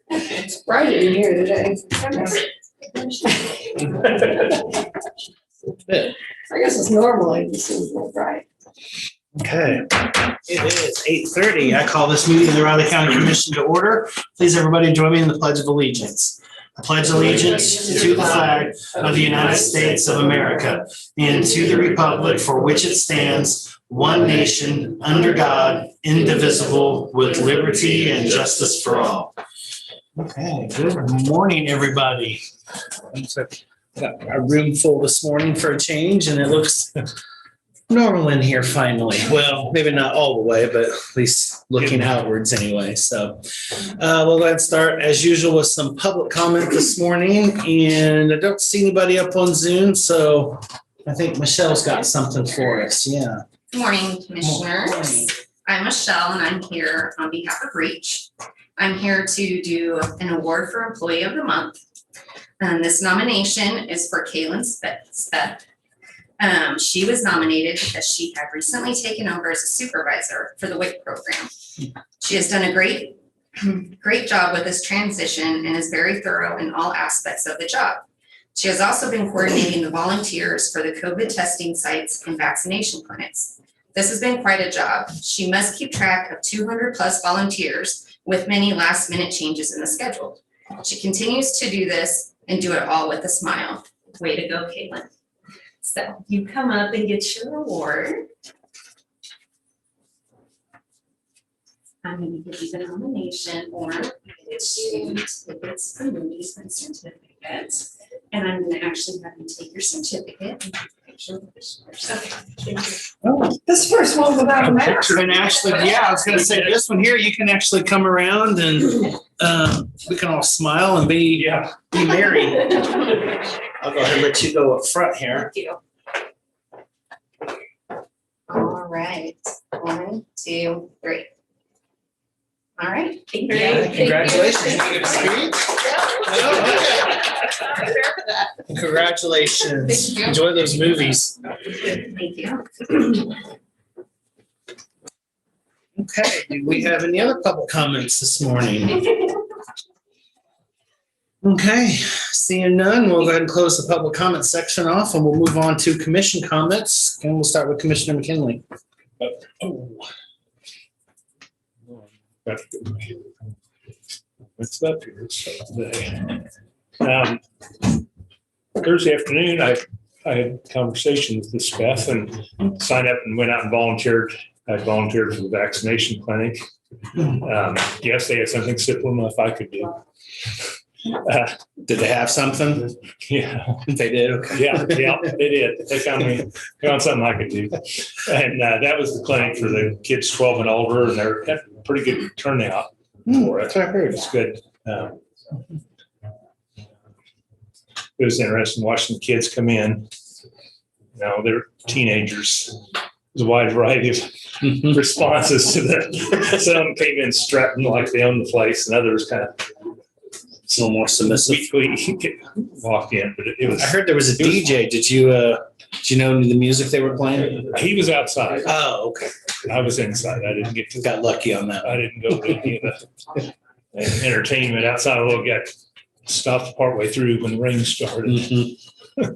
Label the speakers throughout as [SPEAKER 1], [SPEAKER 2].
[SPEAKER 1] It's bright in here today. I guess it's normally this is more bright.
[SPEAKER 2] Okay, it is 8:30. I call this meeting of the Riley County Commission to order. Please, everybody, join me in the Pledge of Allegiance. I pledge allegiance to the flag of the United States of America and to the republic for which it stands, one nation, under God, indivisible, with liberty and justice for all. Okay, good morning, everybody. Got a room full this morning for a change, and it looks normal in here finally. Well, maybe not all the way, but at least looking outwards anyway. So we'll go ahead and start as usual with some public comment this morning. And I don't see anybody up on Zoom, so I think Michelle's got something for us. Yeah.
[SPEAKER 3] Good morning, commissioners.
[SPEAKER 2] Morning.
[SPEAKER 3] I'm Michelle, and I'm here on behalf of REACH. I'm here to do an award for Employee of the Month. This nomination is for Kaylin Speth. She was nominated because she had recently taken over as a supervisor for the WIC program. She has done a great job with this transition and is very thorough in all aspects of the job. She has also been coordinating the volunteers for the COVID testing sites and vaccination clinics. This has been quite a job. She must keep track of 200 plus volunteers with many last minute changes in the schedule. She continues to do this and do it all with a smile. Way to go, Caitlin. So you come up and get your award. I'm going to give you the nomination form. It's the movies and certificates. And I'm going to actually have you take your certificate and take a picture of this person. Okay, thank you.
[SPEAKER 1] This first one without a mask.
[SPEAKER 2] And actually, yeah, I was going to say this one here, you can actually come around and we can all smile and be married. I'll go ahead and let you go up front here.
[SPEAKER 3] Thank you. All right. 1, 2, 3. All right. Thank you.
[SPEAKER 2] Yeah, congratulations. You get a speech? Congratulations.
[SPEAKER 3] Thank you.
[SPEAKER 2] Enjoy those movies.
[SPEAKER 3] Thank you.
[SPEAKER 2] Okay, do we have any other public comments this morning? Okay, seeing none, we'll go ahead and close the public comment section off and we'll move on to commission comments. And we'll start with Commissioner McKinley.
[SPEAKER 4] What's up here today? Thursday afternoon, I had conversations with Beth and signed up and went out and volunteered. I volunteered for the vaccination clinic. Yes, they had something simple enough I could do.
[SPEAKER 2] Did they have something?
[SPEAKER 4] Yeah,
[SPEAKER 2] They did, okay.
[SPEAKER 4] yeah, they did. They found something I could do. And that was the clinic for the kids 12 and older, and they're had a pretty good turnout for it.
[SPEAKER 2] That's what I heard.
[SPEAKER 4] It's good. It was interesting watching the kids come in. You know, they're teenagers. There's a wide variety of responses to that. Some came in strutting like they owned the place, and others kind of
[SPEAKER 2] It's a little more submissive.
[SPEAKER 4] weakly walked in. But it was.
[SPEAKER 2] I heard there was a DJ. Did you know the music they were playing?
[SPEAKER 4] He was outside.
[SPEAKER 2] Oh, okay.
[SPEAKER 4] I was inside. I didn't get to.
[SPEAKER 2] Got lucky on that.
[SPEAKER 4] I didn't go to any of the entertainment outside. A little got stopped partway through when the rain started.
[SPEAKER 2] Mm-hmm.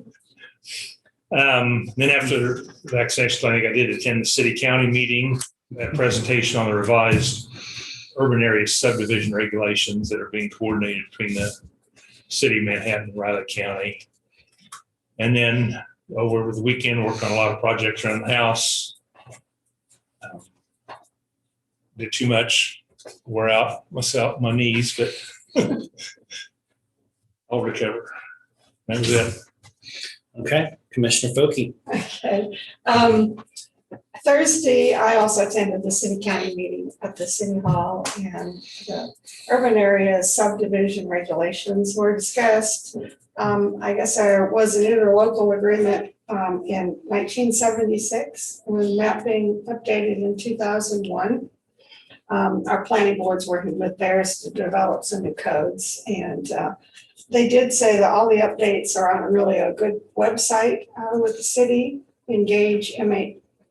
[SPEAKER 4] Then after the vaccination clinic, I did attend the city county meeting, that presentation on the revised urban area subdivision regulations that are being coordinated between the city of Manhattan and Riley County. And then over the weekend, worked on a lot of projects around the house. Did too much, wore out myself, my knees, but I'll recover. That was it.
[SPEAKER 2] Okay, Commissioner Foki.
[SPEAKER 1] Okay. Thursday, I also attended the city county meeting at the city hall, and the urban area subdivision regulations were discussed. I guess there was an interlocal agreement in 1976, when map being updated in 2001. Our planning board's working with theirs to develop some new codes, and they did say that all the updates are on a good website with the city, engage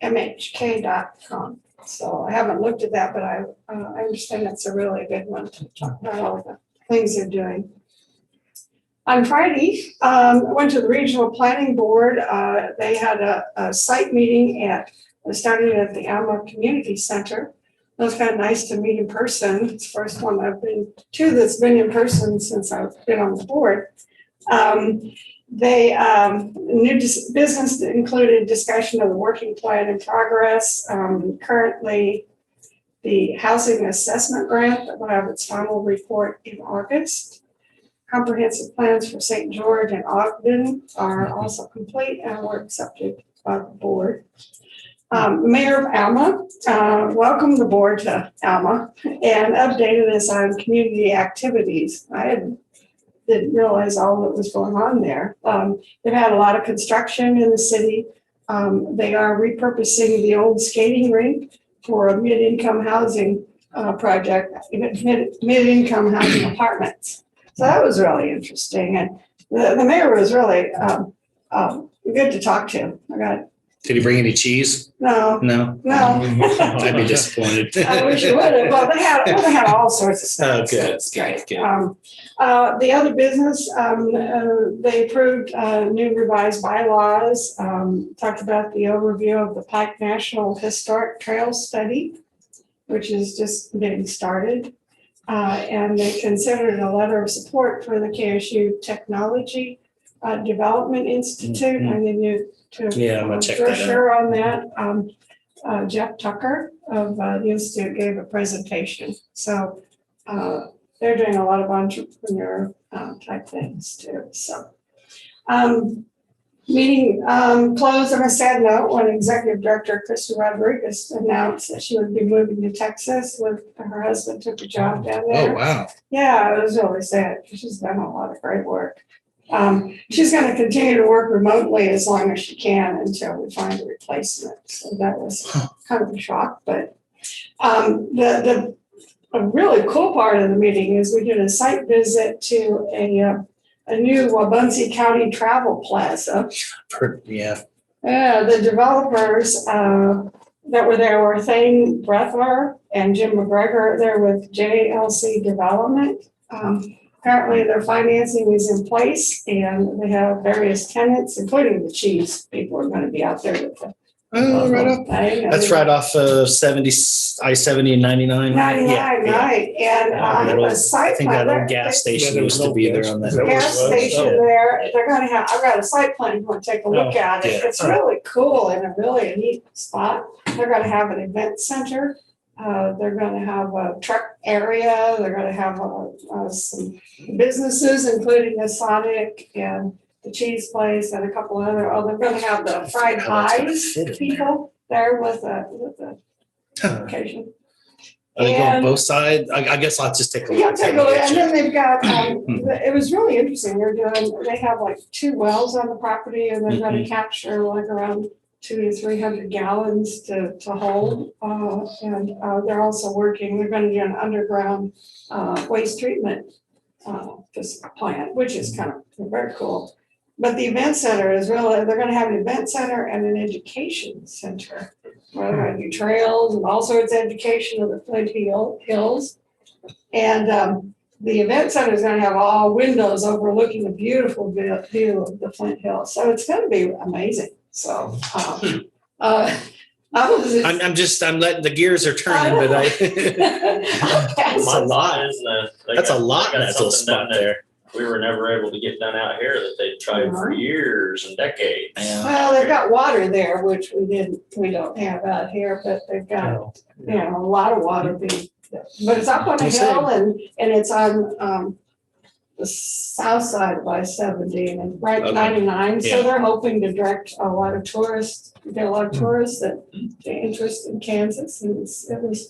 [SPEAKER 1] MHK.com. So I haven't looked at that, but I understand it's a really good one to talk about all the things they're doing. On Friday, I went to the Regional Planning Board. They had a site meeting starting at the Alma Community Center. It was kind of nice to meet in person. It's the first one I've been to that's been in person since I've been on the board. New business included discussion of the working plan in progress. Currently, the housing assessment grant that will have its final report in August. Comprehensive plans for St. George and Ogden are also complete and were accepted by the board. Mayor of Alma welcomed the board to Alma and updated us on community activities. I didn't realize all that was going on there. They've had a lot of construction in the city. They are repurposing the old skating rink for a mid-income housing project, mid-income housing apartments. So that was really interesting. And the mayor was really good to talk to.
[SPEAKER 2] Did he bring any cheese?
[SPEAKER 1] No.
[SPEAKER 2] I'd be disappointed.
[SPEAKER 1] I wish it would have. Well, they had all sorts of stuff.
[SPEAKER 2] Oh, good.
[SPEAKER 1] It's great.
[SPEAKER 2] Good.
[SPEAKER 1] The other business, they approved new revised bylaws, talked about the overview of the Pike National Historic Trail Study, which is just getting started. And they considered a letter of support for the KSU Technology Development Institute. I need you to
[SPEAKER 2] I'm gonna check that out.
[SPEAKER 1] brochure on that. Jeff Tucker of the Institute gave a presentation. So they're doing a lot of entrepreneur type things too. So meeting closed on a sad note when Executive Director Krista Rodriguez announced that she would be moving to Texas with her husband took a job down there.
[SPEAKER 2] Oh, wow.
[SPEAKER 1] Yeah, it was really sad. She's done a lot of great work. She's going to continue to work remotely as long as she can until we find a replacement. So that was kind of a shock. But a really cool part of the meeting is we did a site visit to a new Wabaunsee County travel plaza.
[SPEAKER 2] Yeah.
[SPEAKER 1] The developers that were there were Thane Brethler and Jim McGregor. They're with JLC Development. Apparently their financing is in place and they have various tenants, including the cheese people are going to be out there with the
[SPEAKER 2] Right off. That's right off 70, I-70 and 99.
[SPEAKER 1] 99,
[SPEAKER 2] Yeah.
[SPEAKER 1] right. And
[SPEAKER 2] I
[SPEAKER 1] a site
[SPEAKER 2] think
[SPEAKER 1] plan.
[SPEAKER 2] that old gas station
[SPEAKER 4] there
[SPEAKER 2] used
[SPEAKER 4] was
[SPEAKER 2] to
[SPEAKER 4] no
[SPEAKER 2] be
[SPEAKER 4] gas.
[SPEAKER 2] there on that.
[SPEAKER 4] Is that what it
[SPEAKER 1] Gas
[SPEAKER 4] was?
[SPEAKER 1] station
[SPEAKER 4] Oh.
[SPEAKER 1] there, they're gonna have, I've got a site plan, you want to take a look at it.
[SPEAKER 2] yeah.
[SPEAKER 1] It's really cool and a really neat spot. They're gonna have an event center. They're gonna have a truck area. They're gonna have some businesses, including the Sonic and the cheese place and a couple other, they're gonna have the fried
[SPEAKER 2] How that's gonna
[SPEAKER 1] pies
[SPEAKER 2] fit in
[SPEAKER 1] people there with the occasion.
[SPEAKER 2] Are they going
[SPEAKER 1] And-
[SPEAKER 2] both sides? I guess I'll just take a look.
[SPEAKER 1] Yeah,
[SPEAKER 2] at
[SPEAKER 1] take a
[SPEAKER 2] that
[SPEAKER 1] look, and then
[SPEAKER 2] picture.
[SPEAKER 1] they've got, it was really interesting, they have like 2 wells on the property, and they're gonna capture like around 200 to 300 gallons to hold. And they're also they're gonna do an underground waste treatment plant, which is kind of very cool. But the event center is really, they're gonna have an event center and an education center. Where they're gonna do trails and all sorts of education of the Flint Hills. And the event center is gonna have all windows overlooking the beautiful view of the Flint Hills. So it's gonna be amazing. So I'm
[SPEAKER 2] letting the gears are turning, but that's a lot. That's a lot in that little spot there.
[SPEAKER 5] We were never able to get done out here that they tried for years and decades.
[SPEAKER 2] Yeah.
[SPEAKER 1] Well, they've got water there, which we don't have out here, but they've got, a lot of water being, but it's up on a hill and it's on the south side of I-70 and right
[SPEAKER 2] Okay.
[SPEAKER 1] 99. So
[SPEAKER 2] Yeah.
[SPEAKER 1] they're hoping to direct a lot of tourists, get a lot of tourists that take interest in Kansas. And it was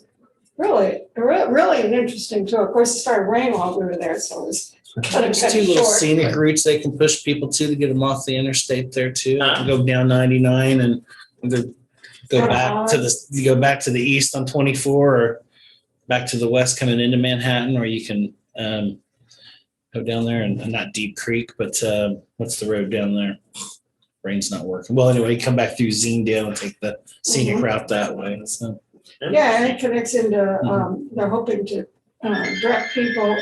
[SPEAKER 1] really an interesting tour. Of course, it started raining while we were there, so it was kind of
[SPEAKER 2] There's 2 little
[SPEAKER 1] short.
[SPEAKER 2] scenic routes they can push people to get them off the interstate there too. Go down 99 and go back to the east on 24 or back to the west coming into Manhattan, or you can go down there and not Deep Creek, but what's the road down there? Brain's not working. Well, anyway, come back through Zinedale and take the scenic route that way. So
[SPEAKER 1] Yeah, and it connects into, they're hoping to direct people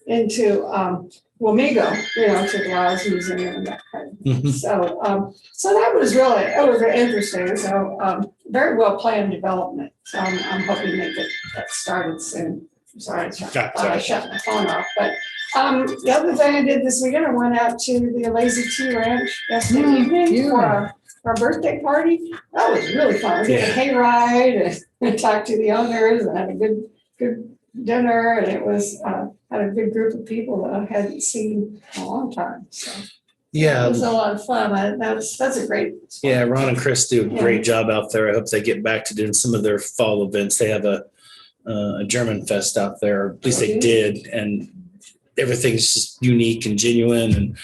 [SPEAKER 1] into Wamego, to the Laos Museum and that kind of thing.
[SPEAKER 2] Mhm.
[SPEAKER 1] So that was very interesting. So very well planned development. So I'm hoping they get that started soon. I'm sorry, I shut my phone off. But the other thing I did this weekend, I went out to the Lazy Tea Ranch yesterday evening for our birthday party. That was really fun. We did a hayride and talked to the owners and had a good dinner, and it was had a good group of people that I hadn't seen in a long time. So
[SPEAKER 2] Yeah.
[SPEAKER 1] it was a lot of fun. That's a great spot.
[SPEAKER 2] Yeah, Ron and Chris do a great job out there. I hope they get back to doing some of their fall events. They have a German fest out there, or at least they did, and everything's just unique and genuine.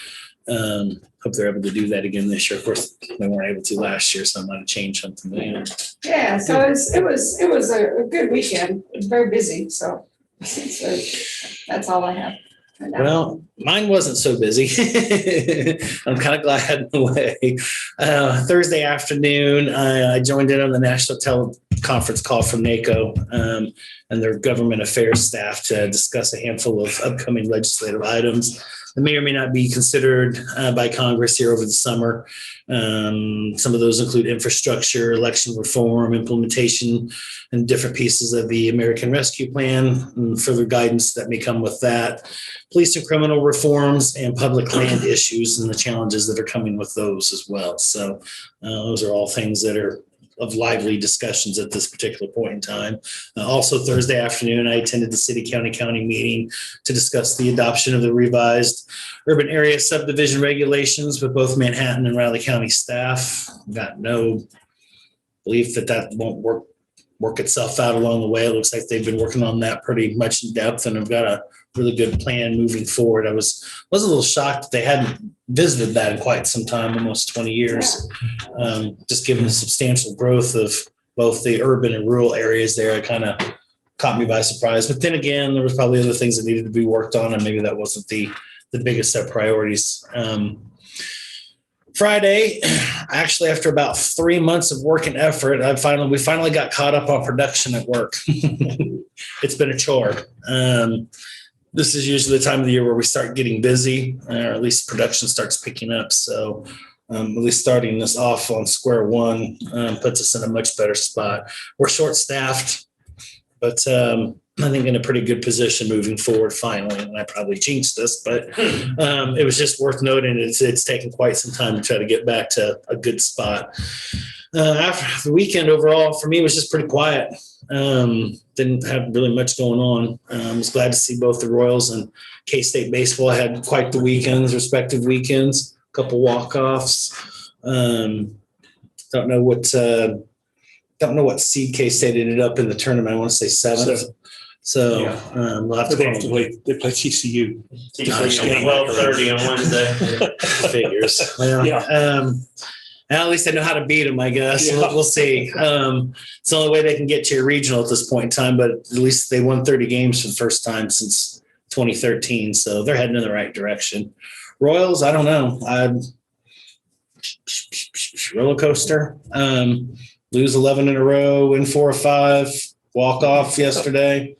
[SPEAKER 2] And hope they're able to do that again this year. Of course, they weren't able to last year, so I might have changed something.
[SPEAKER 1] Yeah, so it was a good weekend. It was very busy, so that's all I have. right now.
[SPEAKER 2] Well, mine wasn't so busy. I'm kind of glad in a way. Thursday afternoon, I joined in on the national teleconference call from NACO and their government affairs staff to discuss a handful of upcoming legislative items that may or may not be considered by Congress here over the summer. Some of those include infrastructure, election reform, implementation, and different pieces of the American Rescue Plan, and further guidance that may come with that, police and criminal reforms, and public land issues and the challenges that are coming with those as well. So those are all things that are of lively discussions at this particular point in time. Also Thursday afternoon, I attended the city-county meeting to discuss the adoption of the revised urban area subdivision regulations with both Manhattan and Riley County staff. Got no belief that won't work itself out along the way. It looks like they've been working on that pretty much in depth and have got a really good plan moving forward. I was a little shocked that they hadn't visited that in quite some time, almost 20 years. Just given the substantial growth of both the urban and rural areas there, it kind of caught me by surprise. But then again, there was probably other things that needed to be worked on, and maybe that wasn't the biggest set priorities. Friday, actually, after about 3 months of work and effort, we finally got caught up on production at work. It's been a chore. This is usually the time of the year where we start getting busy, or at least production starts picking up. So at least starting this off on square one puts us in a much better spot. We're short-staffed, but I think in a pretty good position moving forward finally. And I probably jinxed this, but it was just worth noting it's taken quite some time to try to get back to a good spot. After the weekend overall, for me, was just pretty quiet. Didn't have really much going on. I was glad to see both the Royals and K-State baseball had quite the weekends, respective weekends, a couple walk-offs. Don't know what seed K-State ended up in the tournament. I want to say seventh. So we'll have to
[SPEAKER 4] they play TCU.
[SPEAKER 2] Gosh,
[SPEAKER 5] 12:30 on Wednesday.
[SPEAKER 2] figures. Well, at least I know how to beat them, I guess.
[SPEAKER 4] Yeah.
[SPEAKER 2] We'll see. It's the only way they can get to your regional at this point in time, but at least they won 30 games for the first time since 2013. So they're heading in the right direction. Royals, I don't know. Roller coaster. Lose 11 in a row, win 4 or 5, walk off yesterday.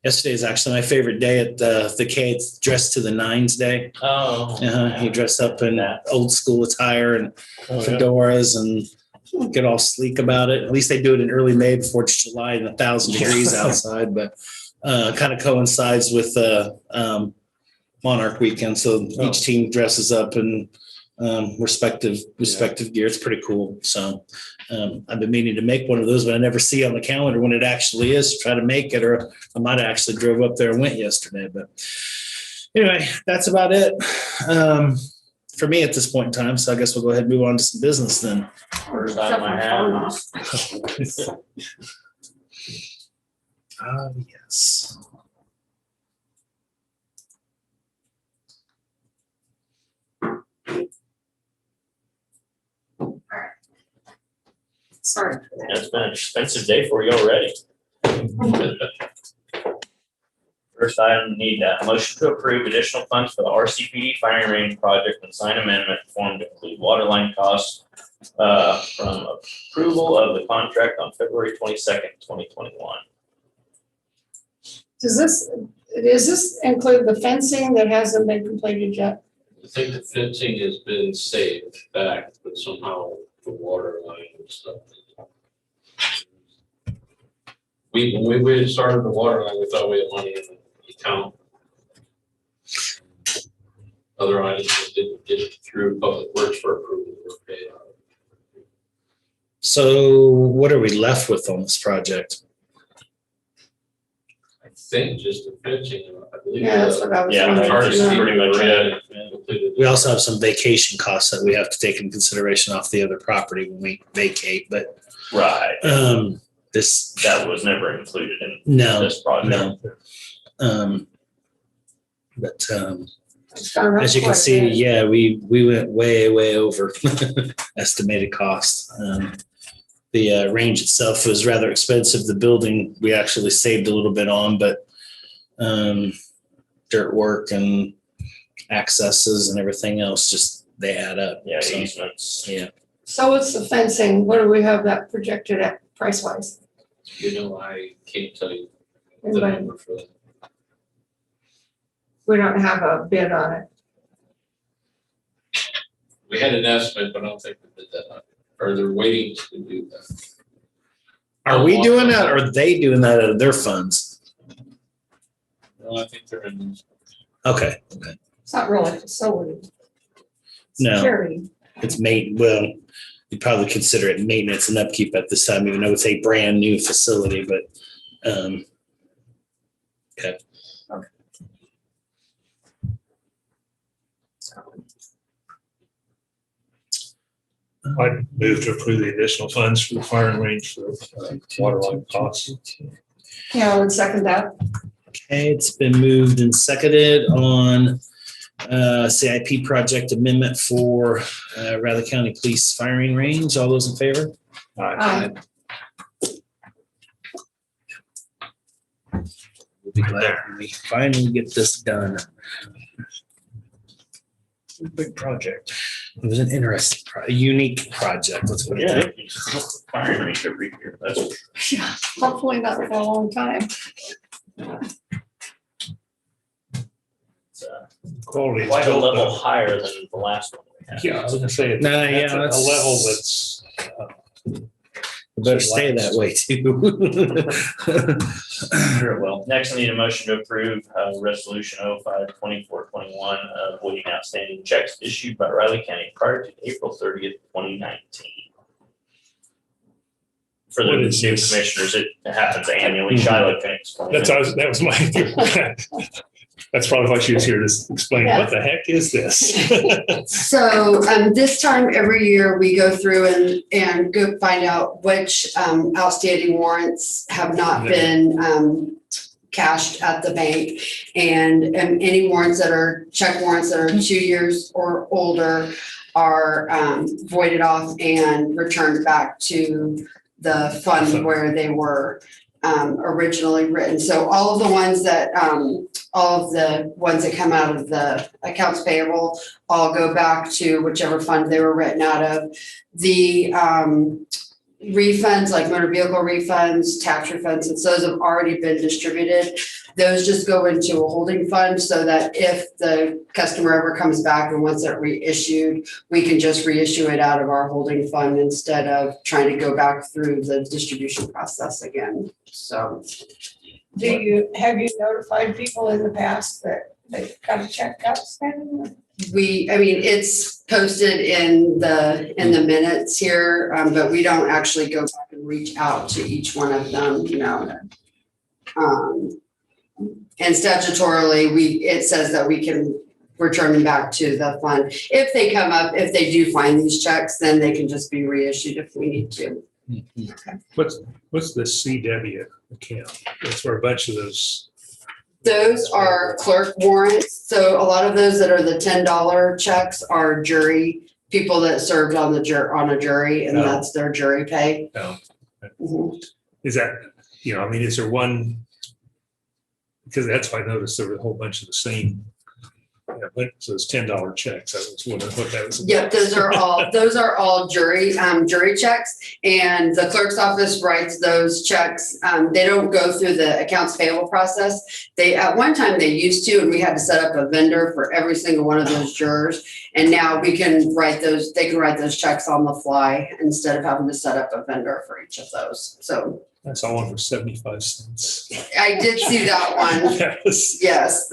[SPEAKER 2] Yesterday is actually my favorite day at the K. It's dressed to the nines day.
[SPEAKER 5] Oh.
[SPEAKER 2] He dressed up in old school attire and fedoras and get all sleek about it. At least they do it in early May before it's July and 1,000 degrees outside, but kind of coincides with Monarch weekend. So each team dresses up in respective gear. It's pretty cool. So I've been meaning to make one of those, but I never see on the calendar when it actually is to try to make it, or I might have actually drove up there and went yesterday. But anyway, that's about it for me at this point in time. So I guess we'll go ahead and move on to some business then.
[SPEAKER 5] First out of my house.
[SPEAKER 2] Yes.
[SPEAKER 1] Sorry for that.
[SPEAKER 5] It's been an expensive day for you already. First item, need a motion to approve additional funds for the Rcpd firing range project and sign amendment form to include water line costs from approval of the contract on February 22nd, 2021.
[SPEAKER 1] Does this include the fencing that hasn't been completed yet?
[SPEAKER 6] I think the fencing has been saved back, but somehow the water line and stuff. When we started the water line, we thought we had money in the account. Other items just didn't get through Public Works for approval. Were paid out.
[SPEAKER 2] So what are we left with on this project?
[SPEAKER 6] I think just the fencing, I believe.
[SPEAKER 1] Yeah, that's what I was
[SPEAKER 5] Yeah,
[SPEAKER 1] wondering.
[SPEAKER 5] that's pretty much it.
[SPEAKER 6] Completed.
[SPEAKER 2] We also have some vacation costs that we have to take into consideration off the other property when we vacate, but
[SPEAKER 5] Right.
[SPEAKER 2] this,
[SPEAKER 5] That was never included in
[SPEAKER 2] no,
[SPEAKER 5] this project.
[SPEAKER 2] no. But
[SPEAKER 1] It's gone up
[SPEAKER 2] as you can
[SPEAKER 1] quite a
[SPEAKER 2] see,
[SPEAKER 1] bit.
[SPEAKER 2] yeah, we went way over estimated cost. The range itself was rather expensive. The building, we actually saved a little bit on, but dirt work and accesses and everything else, just they add up.
[SPEAKER 5] Yeah,
[SPEAKER 2] So,
[SPEAKER 5] easements.
[SPEAKER 2] yeah.
[SPEAKER 1] So what's the fencing? What do we have that projected at price wise?
[SPEAKER 6] You know, I can't tell you the
[SPEAKER 1] Anybody?
[SPEAKER 6] number for that.
[SPEAKER 1] We don't have a bid on it.
[SPEAKER 6] We had an estimate, but I don't think we did that. Or they're waiting to do that.
[SPEAKER 2] Are we doing that or are they doing that out of their funds?
[SPEAKER 6] Well, I think they're in.
[SPEAKER 2] Okay.
[SPEAKER 1] It's not really a facility. It's
[SPEAKER 2] No.
[SPEAKER 1] security.
[SPEAKER 2] It's well, you'd probably consider it maintenance and upkeep at this time, even though it's a brand new facility, but okay.
[SPEAKER 4] I'd move to approve the additional funds for the firing range for water line costs.
[SPEAKER 1] Yeah, I would second that.
[SPEAKER 2] Okay, it's been moved and seconded on CIP project amendment for Riley County Police firing range. All those in favor?
[SPEAKER 1] Aye.
[SPEAKER 2] We'll be glad when we finally get this done.
[SPEAKER 4] Big project.
[SPEAKER 2] It was an interesting, unique project. Let's put it
[SPEAKER 5] Yeah.
[SPEAKER 2] that way.
[SPEAKER 5] Firing range every year. That's
[SPEAKER 1] Yeah, hopefully not for a long time.
[SPEAKER 4] Quality is
[SPEAKER 5] quite a
[SPEAKER 4] built
[SPEAKER 5] level
[SPEAKER 4] up.
[SPEAKER 5] higher than the last one we had.
[SPEAKER 4] Yeah, I was gonna say,
[SPEAKER 2] Nah, yeah,
[SPEAKER 4] that's a
[SPEAKER 2] that's-
[SPEAKER 4] level that's,
[SPEAKER 2] It better stay that way too.
[SPEAKER 5] Sure, well, next I need a motion to approve resolution 05-2421 voiding outstanding checks issued by Riley County prior to April 30th, 2019. For the
[SPEAKER 4] What
[SPEAKER 5] new
[SPEAKER 4] is this?
[SPEAKER 5] commissioners, it happens annually. Shiloh can explain it.
[SPEAKER 4] that was my, that's probably why she was here to explain, what the heck is this?
[SPEAKER 7] So this time every year, we go through and go find out which outstanding warrants have not been cashed at the bank. And any warrants that are, check warrants that are 2 years or older are voided off and returned back to the fund where they were originally written. So all of the ones that come out of the accounts payable all go back to whichever fund they were written out of. The refunds, like motor vehicle refunds, tax refunds, since those have already been distributed, those just go into a holding fund so that if the customer ever comes back and wants it reissued, we can just reissue it out of our holding fund instead of trying to go back through the distribution process again. So
[SPEAKER 1] Have you notified people in the past that they got a check outstanding?
[SPEAKER 7] it's posted in the minutes here, but we don't actually go back and reach out to each one of them, and statutorily, it says that we can return them back to the fund. If they come up, if they do find these checks, then they can just be reissued if we need to.
[SPEAKER 4] What's the CW account? That's where a bunch of those.
[SPEAKER 7] Those are clerk warrants. So a lot of those that are the $10 checks are jury, people that served on a jury, and
[SPEAKER 4] Oh.
[SPEAKER 7] that's their jury pay.
[SPEAKER 4] Oh.
[SPEAKER 7] Mhm.
[SPEAKER 4] Is that, is there one? Because that's why I noticed there were a whole bunch of the same So it's $10 checks. That was what that was.
[SPEAKER 7] Yep, those are all jury checks, and the clerk's office writes those checks. They don't go through the accounts payable process. At one time they used to, and we had to set up a vendor for every single one of those jurors. And now they can write those checks on the fly instead of having to set up a vendor for each of those. So
[SPEAKER 4] I saw one for 75 cents.
[SPEAKER 7] I did see that one.
[SPEAKER 4] That was-
[SPEAKER 7] Yes.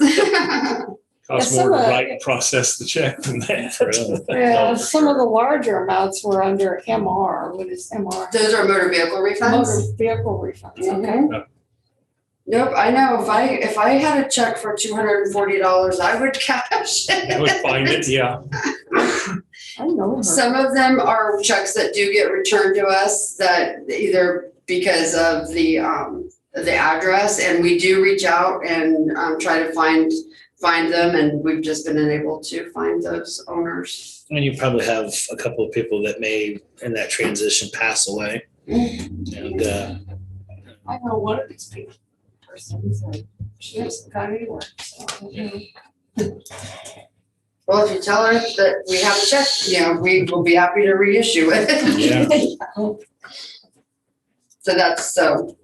[SPEAKER 4] Cost
[SPEAKER 1] Yeah,
[SPEAKER 4] more to
[SPEAKER 1] some of-
[SPEAKER 4] write and process the check than that.
[SPEAKER 1] Yeah, some of the larger amounts were under MR. What is MR?
[SPEAKER 7] Those are motor vehicle refunds.
[SPEAKER 1] Motor vehicle refunds, okay.
[SPEAKER 7] Mhm. Nope, I know. If I had a check for $240, I would cash
[SPEAKER 4] I
[SPEAKER 7] it.
[SPEAKER 4] would find it, yeah.
[SPEAKER 1] I know her.
[SPEAKER 7] Some of them are checks that do get returned to us that either because of the address, and we do reach out and try to find them, and we've just been unable to find those owners.
[SPEAKER 2] And you probably have a couple of people that may, in that transition, pass away. And,
[SPEAKER 1] I know one of these people, persons, and she hasn't got anywhere, so.
[SPEAKER 7] Well, if you tell her that we have a check, we will be happy to reissue it. So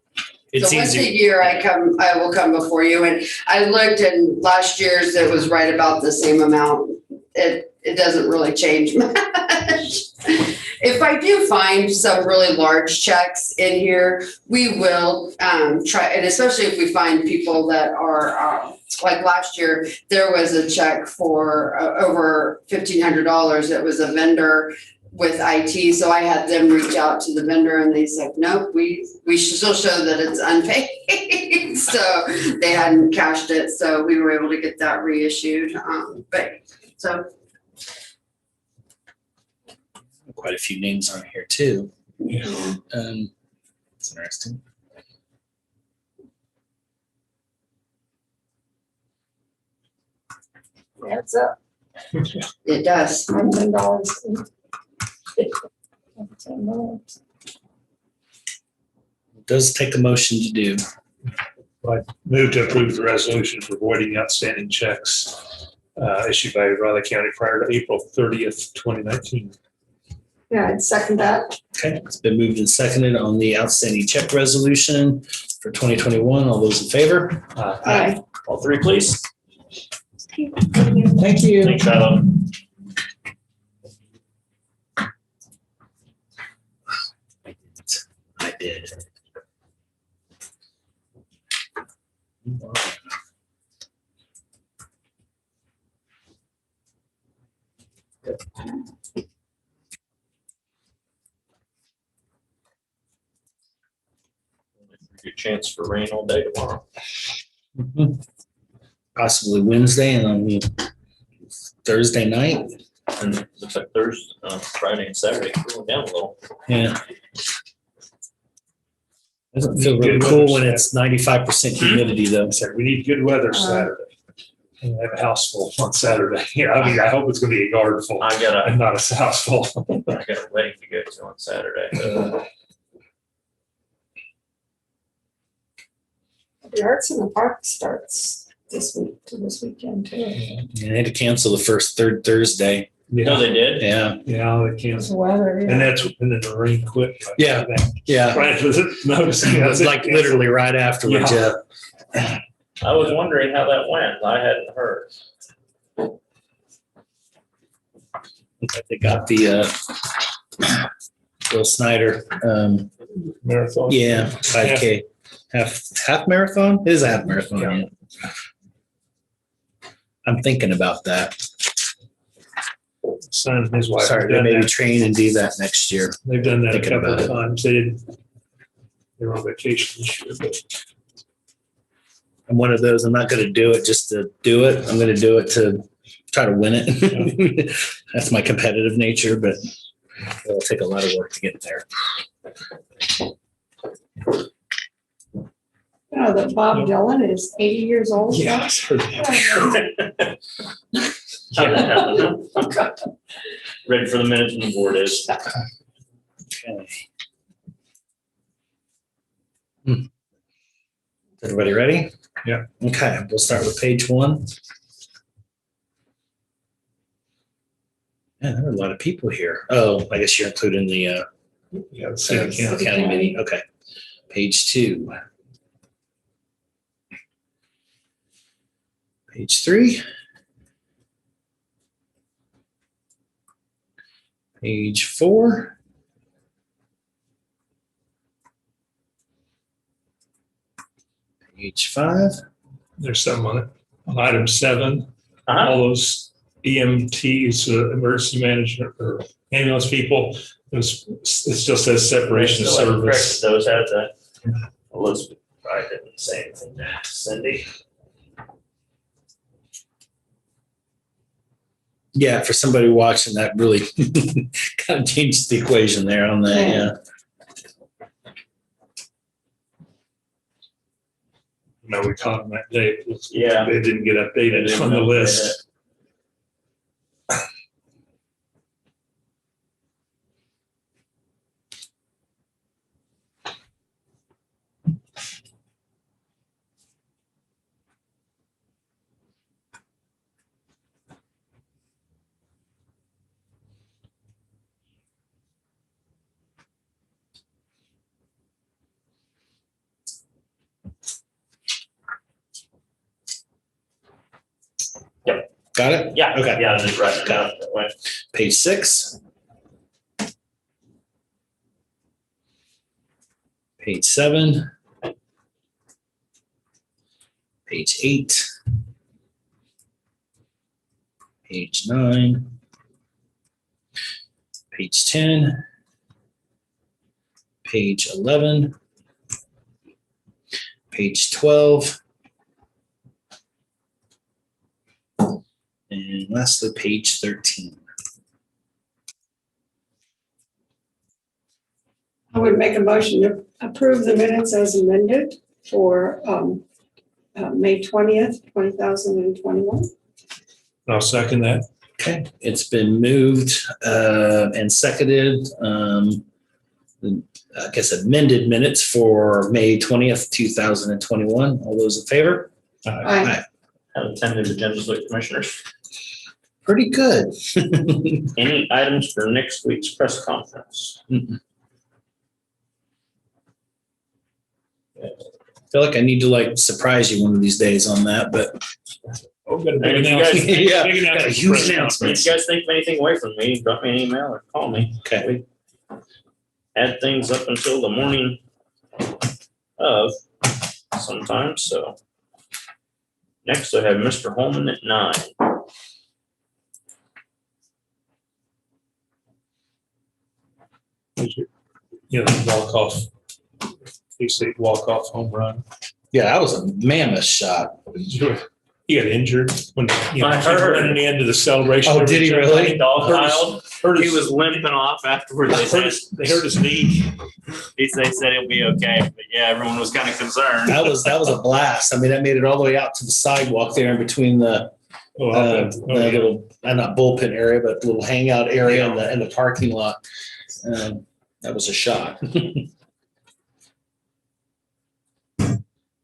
[SPEAKER 2] it's
[SPEAKER 7] So once
[SPEAKER 2] easy.
[SPEAKER 7] a year I will come before you, and I looked, and last year's it was right about the same amount. It doesn't really change much. If I do find some really large checks in here, we will try, and especially if we find people that are, like last year, there was a check for over $1,500. It was a vendor with IT, so I had them reach out to the vendor, and they said, nope, we should still show that it's unpaid. So they hadn't cashed it, so we were able to get that reissued.
[SPEAKER 2] Quite a few names on here too.
[SPEAKER 4] Yeah.
[SPEAKER 2] It's interesting.
[SPEAKER 1] Adds up,
[SPEAKER 7] It does.
[SPEAKER 1] $10.
[SPEAKER 2] It does take a motion to do.
[SPEAKER 4] Move to approve the resolution for voiding outstanding checks issued by Riley County prior to April 30th, 2019.
[SPEAKER 1] Yeah, I'd second that.
[SPEAKER 2] Okay, it's been moved and seconded on the outstanding check resolution for 2021. All those in favor?
[SPEAKER 1] Aye.
[SPEAKER 2] All three, please.
[SPEAKER 1] Thank
[SPEAKER 2] Thank you.
[SPEAKER 5] Thanks, Shiloh.
[SPEAKER 2] I did.
[SPEAKER 5] Good chance for rain all day tomorrow.
[SPEAKER 2] Possibly Wednesday and on the Thursday night.
[SPEAKER 5] And it looks like Thursday, Friday and Saturday cooling down a little.
[SPEAKER 2] Yeah. Doesn't feel really cool when it's 95% humidity though.
[SPEAKER 4] Said we need good weather Saturday. And have a house full on Saturday. Yeah, I mean, I hope it's gonna be a garden full
[SPEAKER 5] I got
[SPEAKER 4] and not a house full.
[SPEAKER 5] a wedding to go to on Saturday.
[SPEAKER 1] The Arts in the Park starts this weekend too.
[SPEAKER 2] And they had to cancel the third Thursday.
[SPEAKER 5] No, they did?
[SPEAKER 2] Yeah,
[SPEAKER 4] Yeah, they
[SPEAKER 1] It's
[SPEAKER 4] canceled.
[SPEAKER 1] weather,
[SPEAKER 4] And
[SPEAKER 1] yeah.
[SPEAKER 4] then the rain quit.
[SPEAKER 2] Yeah. yeah.
[SPEAKER 4] Right, was it? No,
[SPEAKER 2] It was like literally right afterwards, yeah.
[SPEAKER 5] I was wondering how that went. I hadn't heard.
[SPEAKER 2] They got the Bill Snyder,
[SPEAKER 4] Marathon.
[SPEAKER 2] yeah, 5K, half marathon? It is a half marathon, yeah. I'm thinking about that.
[SPEAKER 4] Son and his wife. have
[SPEAKER 2] Sorry, they
[SPEAKER 4] done
[SPEAKER 2] maybe
[SPEAKER 4] that.
[SPEAKER 2] train and do that next year.
[SPEAKER 4] They've done that a
[SPEAKER 2] Thinking
[SPEAKER 4] couple
[SPEAKER 2] about
[SPEAKER 4] of
[SPEAKER 2] it.
[SPEAKER 4] times. They were on vacation this year, but
[SPEAKER 2] I'm one of those, I'm not gonna do it just to do it. I'm gonna do it to try to win it. That's my competitive nature, but it'll take a lot of work to get there.
[SPEAKER 1] You know that Bob Dylan is 80 years old. now?
[SPEAKER 4] yeah. I heard that.
[SPEAKER 5] Ready for the minutes when the board is.
[SPEAKER 2] Okay. Everybody ready?
[SPEAKER 4] Yeah.
[SPEAKER 2] Okay, we'll start with page 1. Yeah, there are a lot of people here. Oh, I guess you're including the
[SPEAKER 4] Yeah, city council.
[SPEAKER 2] county meeting. Okay. Page 2. Page 3. Page 4. Page 5.
[SPEAKER 4] There's some on it. On item 7,
[SPEAKER 5] Uh-huh.
[SPEAKER 4] all those EMTs, emergency management or ambulance people, it still says separation of
[SPEAKER 5] Still haven't corrected
[SPEAKER 4] service.
[SPEAKER 5] those, has that? Elizabeth, I didn't say anything to Cindy.
[SPEAKER 2] Yeah, for somebody watching, that really kind of changes the equation there on that. Yeah.
[SPEAKER 4] No, we caught them that day.
[SPEAKER 5] Yeah.
[SPEAKER 4] They didn't get updated
[SPEAKER 5] They
[SPEAKER 4] on the
[SPEAKER 5] didn't
[SPEAKER 4] list.
[SPEAKER 2] Got it?
[SPEAKER 5] Yeah,
[SPEAKER 2] Okay.
[SPEAKER 5] yeah, I just write it down that way.
[SPEAKER 2] Page 6. Page 7. Page 8. Page 9. Page 10. Page 11. Page 12. And lastly, page 13.
[SPEAKER 1] I would make a motion to approve the minutes as amended for May 20th, 2021.
[SPEAKER 4] I'll second that.
[SPEAKER 2] Okay, it's been moved and seconded. I guess amended minutes for May 20th, 2021. All those in favor?
[SPEAKER 1] Aye.
[SPEAKER 5] Have a tentative agenda for the commissioners.
[SPEAKER 2] Pretty good.
[SPEAKER 5] Any items for next week's press conference?
[SPEAKER 2] I feel like I need to surprise you one of these days on that, but
[SPEAKER 4] Oh, got a big
[SPEAKER 5] And if you guys-
[SPEAKER 4] announcement.
[SPEAKER 2] Yeah,
[SPEAKER 4] Big
[SPEAKER 2] got a
[SPEAKER 4] announcement.
[SPEAKER 2] huge
[SPEAKER 4] Press
[SPEAKER 2] announcement.
[SPEAKER 5] If you guys think of anything away from me, drop me an email or call me.
[SPEAKER 2] okay.
[SPEAKER 5] We add things up until the morning of sometimes, so. Next, I have Mr. Holman at 9.
[SPEAKER 4] You know, walk-off, they say walk-off home run.
[SPEAKER 2] Yeah, that was a mammoth shot.
[SPEAKER 4] He got injured when,
[SPEAKER 5] I heard.
[SPEAKER 4] running the end of the celebration.
[SPEAKER 2] Oh, did he really?
[SPEAKER 5] Dog
[SPEAKER 4] Heard his-
[SPEAKER 5] piled.
[SPEAKER 4] Heard
[SPEAKER 5] He
[SPEAKER 4] his-
[SPEAKER 5] was limping off afterwards.
[SPEAKER 4] They hurt his knee.
[SPEAKER 5] They said he'll be okay, but yeah, everyone was kind of concerned.
[SPEAKER 2] That was a blast. I mean, that made it all the way out to the sidewalk there in between the
[SPEAKER 4] Oh, yeah.
[SPEAKER 2] little, not bullpen area, but the little hangout area in the parking lot. That was a shot.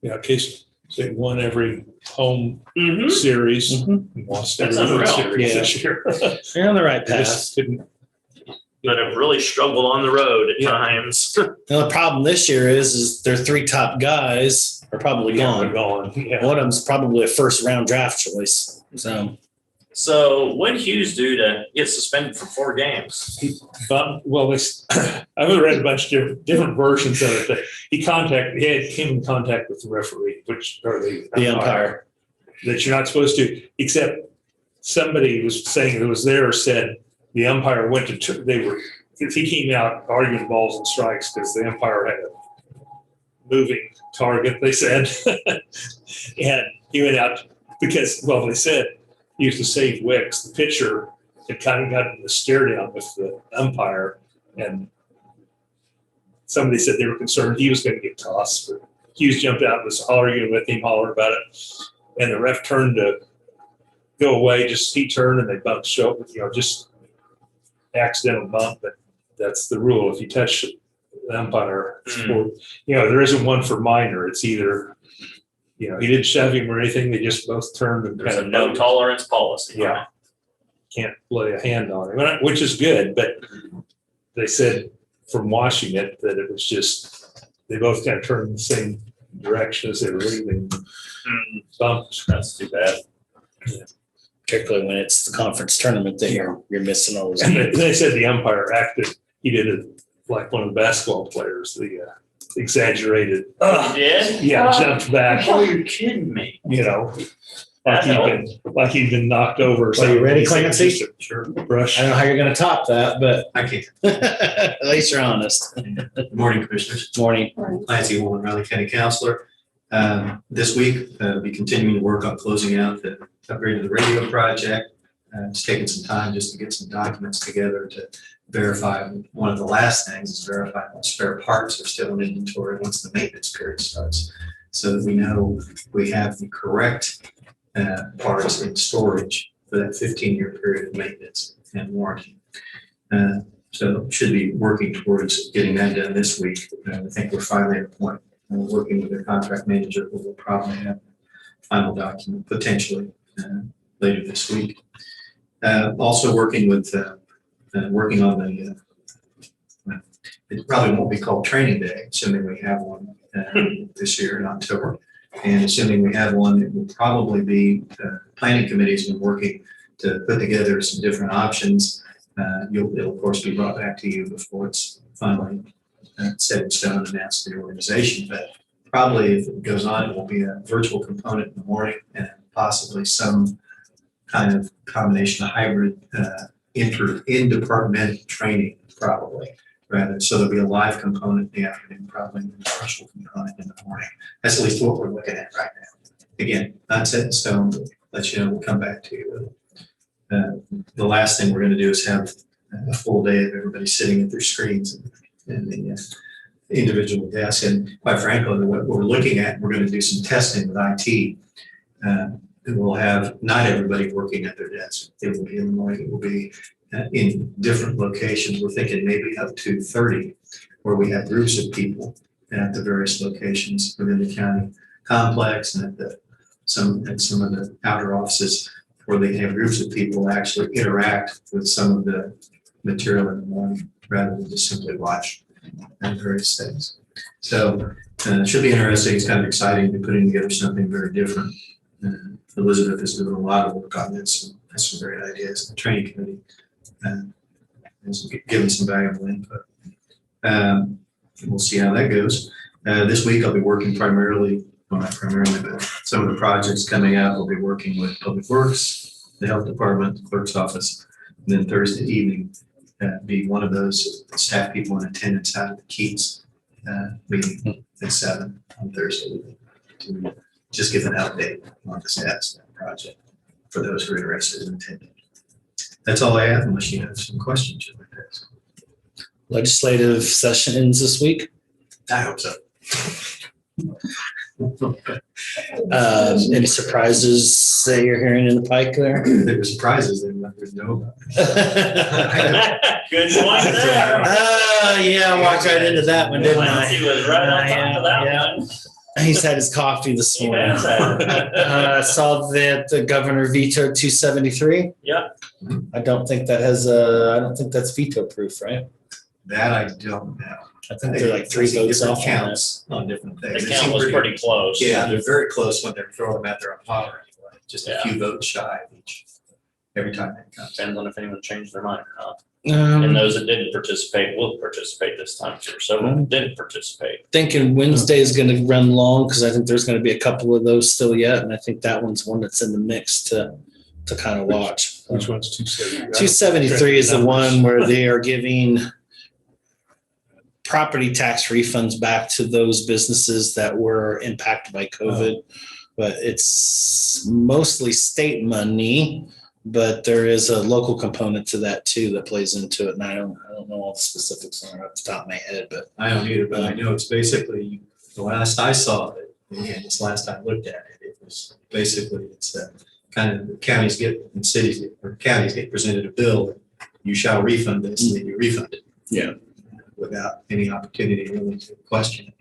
[SPEAKER 4] Yeah, Case, they won every home
[SPEAKER 5] Mhm.
[SPEAKER 4] series.
[SPEAKER 2] Mhm.
[SPEAKER 4] And lost
[SPEAKER 5] That's
[SPEAKER 4] every road
[SPEAKER 5] unreal.
[SPEAKER 4] series
[SPEAKER 2] Yeah.
[SPEAKER 4] this year.
[SPEAKER 2] You're on the right
[SPEAKER 4] They
[SPEAKER 2] path.
[SPEAKER 4] just couldn't-
[SPEAKER 5] But have really struggled on the road at
[SPEAKER 4] Yeah.
[SPEAKER 5] times.
[SPEAKER 2] Now, the problem this year is their 3 top guys are probably
[SPEAKER 4] They're
[SPEAKER 2] gone.
[SPEAKER 4] gone. Yeah.
[SPEAKER 2] One of them's probably a first round draft choice. So
[SPEAKER 5] So what did Hughes do to get suspended for 4 games?
[SPEAKER 4] But, well, I've read a bunch of different versions of it. But he came in contact with the referee, or
[SPEAKER 2] the umpire.
[SPEAKER 4] that you're not supposed to, except somebody was saying who was there said the umpire went to, he came out arguing balls and strikes because the umpire had a moving target, they said. And he went out because, well, they said he used to save wicks. The pitcher had kind of gotten the stare down with the umpire, and somebody said they were concerned he was going to get tossed. But Hughes jumped out and was arguing with him, hollered about it. And the ref turned to go away, he turned and they bumped shoulder, just accidental bump, but that's the rule. If you touch the umpire, there isn't one for minor. It's either, he didn't shove him or anything. They just both turned and
[SPEAKER 5] There's
[SPEAKER 4] kind
[SPEAKER 5] a
[SPEAKER 4] of
[SPEAKER 5] no
[SPEAKER 4] bumped.
[SPEAKER 5] tolerance policy.
[SPEAKER 4] Yeah. can't lay a hand on him, which is good, but they said from watching it that it was just, they both kind of turned in the same direction as they were leaving. Bumps.
[SPEAKER 5] That's too bad.
[SPEAKER 2] Particularly when it's the conference tournament that you're missing all those.
[SPEAKER 4] And they said the umpire acted, he did it like one of the basketball players, the exaggerated,
[SPEAKER 5] You did?
[SPEAKER 4] jumped back,
[SPEAKER 5] Oh, you're kidding me.
[SPEAKER 4] you know, like he'd been knocked over. or
[SPEAKER 2] Are you ready,
[SPEAKER 4] something.
[SPEAKER 2] Clancy?
[SPEAKER 4] Sure. Brush.
[SPEAKER 2] I don't know how you're gonna top that, but
[SPEAKER 8] I can't.
[SPEAKER 2] at least you're honest.
[SPEAKER 8] Good morning, Commissioners.
[SPEAKER 2] Morning.
[SPEAKER 8] Clancy Woolman, Riley County Counselor. This week, we'll be continuing to work on closing out the upgrade of the radio project. It's taken some time just to get some documents together to verify. One of the last things is verify what spare parts are still in inventory once the maintenance period starts, so that we know we have the correct parts in storage for that 15-year period of maintenance and warranty. So should be working towards getting that done this week. I think we're finally at a point. We're working with the contract manager, who will probably have the final document potentially later this week. Also working with working on the it probably won't be called training day, assuming we have one this year in October. And assuming we have one, it will probably be, planning committee's been working to put together some different options. It'll of course be brought back to you before it's finally set in stone and announced to the organization. But probably if it goes on, it will be a virtual component in the morning and possibly some kind of combination of hybrid in-departmental training probably. Rather, so there'll be a live component in the afternoon, probably and a virtual component in the morning. That's at least what we're looking at right now. Again, not set in stone, but let you know, we'll come back to you. The last thing we're going to do is have a full day of everybody sitting at their screens and the individual desks. And quite frankly, what we're looking at, we're going to do some testing with IT. We'll have not everybody working at their desk. It will be in the morning. It will be in different locations. We're thinking maybe up to 30, where we have groups of people at the various locations within the county complex and at some of the outer offices, where they have groups of people actually interact with some of the material in the morning rather than just simply watch various things. So it should be interesting. It's kind of exciting to be putting together something very different. Elizabeth is doing a lot of work on this and has some great ideas. The training committee has given some valuable input. We'll see how that goes. This week I'll be working primarily, well not primarily, but some of the projects coming out, I'll be working with Public Works, the Health Department, the Clerk's Office, and then Thursday evening be one of those staff people in attendance out at the Keats meeting at 7 on Thursday evening to just give an update on the status of that project for those who are interested in attending. That's all I have, unless you have some questions you'd like to ask.
[SPEAKER 2] Legislative session ends this week.
[SPEAKER 8] I hope so.
[SPEAKER 2] Any surprises that you're hearing in the pike there?
[SPEAKER 8] There were surprises that I didn't know about.
[SPEAKER 5] Good point there.
[SPEAKER 2] Yeah, I walked right into that one, didn't I?
[SPEAKER 5] Clancy was right on top of that one.
[SPEAKER 2] He's had his coffee this morning.
[SPEAKER 5] Yeah.
[SPEAKER 2] Saw that the governor vetoed 273.
[SPEAKER 5] Yeah.
[SPEAKER 2] I don't think that's veto proof, right?
[SPEAKER 8] That I don't know.
[SPEAKER 2] I think they're like 3 votes
[SPEAKER 8] different
[SPEAKER 2] off
[SPEAKER 8] counts on different things.
[SPEAKER 5] The
[SPEAKER 8] It
[SPEAKER 5] count
[SPEAKER 8] seemed
[SPEAKER 5] was pretty close.
[SPEAKER 8] Yeah, they're very close when they're throwing them out there on power anyway. Just a
[SPEAKER 5] Yeah.
[SPEAKER 8] few votes shy of each every time that comes.
[SPEAKER 5] Depends on if anyone changed their mind or not. And those that didn't participate will participate this time too. Several that didn't participate.
[SPEAKER 2] Thinking Wednesday is going to run long because I think there's going to be a couple of those still yet, and I think that one's one that's in the mix to kind of watch.
[SPEAKER 4] Which one's 273?
[SPEAKER 2] 273 is the one where they are giving property tax refunds back to those businesses that were impacted by COVID. But it's mostly state money, but there is a local component to that too that plays into it. And I don't know all the specifics on it off the top of my head, but
[SPEAKER 8] I don't either, but I know it's basically, the last I saw it, again, this last I looked at it, it was basically, it's kind of counties get, and cities get, or counties get presented a bill, you shall refund this, and then you refund it.
[SPEAKER 2] Yeah.
[SPEAKER 8] Without any opportunity really to question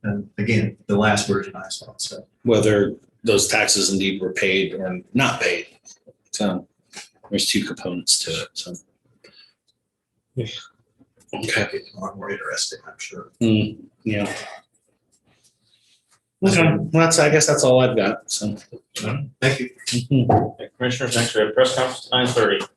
[SPEAKER 8] it. Again, the last version I saw, so.
[SPEAKER 2] whether those taxes indeed were paid or not paid. So There's two components to it, so. Okay.
[SPEAKER 8] More interesting, I'm sure.
[SPEAKER 2] Yeah. Okay, well, I guess that's all I've got, so.
[SPEAKER 8] Thank you.
[SPEAKER 5] Commissioners, next we have press conference at 9:30.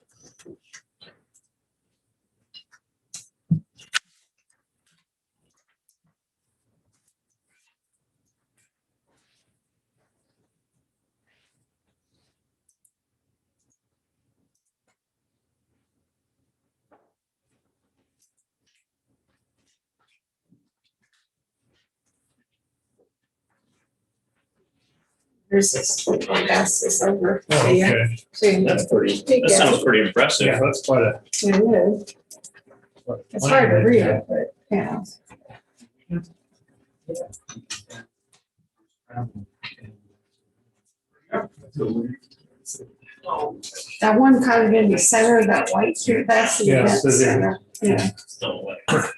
[SPEAKER 1] There's this, I'll pass this over.
[SPEAKER 4] Oh,
[SPEAKER 1] to you.
[SPEAKER 4] okay.
[SPEAKER 1] See,
[SPEAKER 5] That's pretty,
[SPEAKER 1] Take
[SPEAKER 5] that
[SPEAKER 1] it.
[SPEAKER 5] sounds pretty impressive.
[SPEAKER 4] Yeah, that's quite a.
[SPEAKER 1] it is. It's hard to read it, but, yeah. That one kind of in the center, that white here, that's the event
[SPEAKER 4] Yes, it is.
[SPEAKER 1] center, yeah,
[SPEAKER 5] Don't let-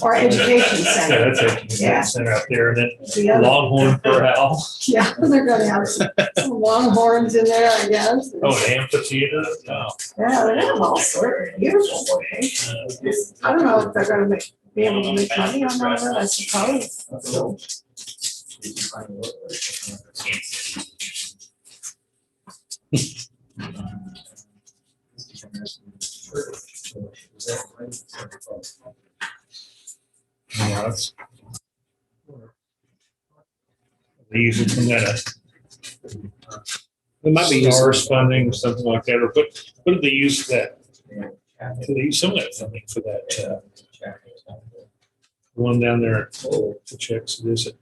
[SPEAKER 1] or education
[SPEAKER 4] Yeah,
[SPEAKER 1] center.
[SPEAKER 4] that's it.
[SPEAKER 1] Yeah.
[SPEAKER 4] Center out there and then
[SPEAKER 1] The other-
[SPEAKER 4] Longhorn Corral.
[SPEAKER 1] Yeah, they're gonna have some longhorns in there, I guess.
[SPEAKER 4] Oh, an amphitheater. Oh.
[SPEAKER 1] Yeah, they have all sorts of beautiful locations. I don't know if they're gonna be able to make money on all that, I suppose. So,
[SPEAKER 4] Yeah, that's. They use it from that.
[SPEAKER 2] It might be useful.
[SPEAKER 4] STARS funding or something like that, or what did they use for that? Did they use some of that funding for that, one down there at the checks, is it?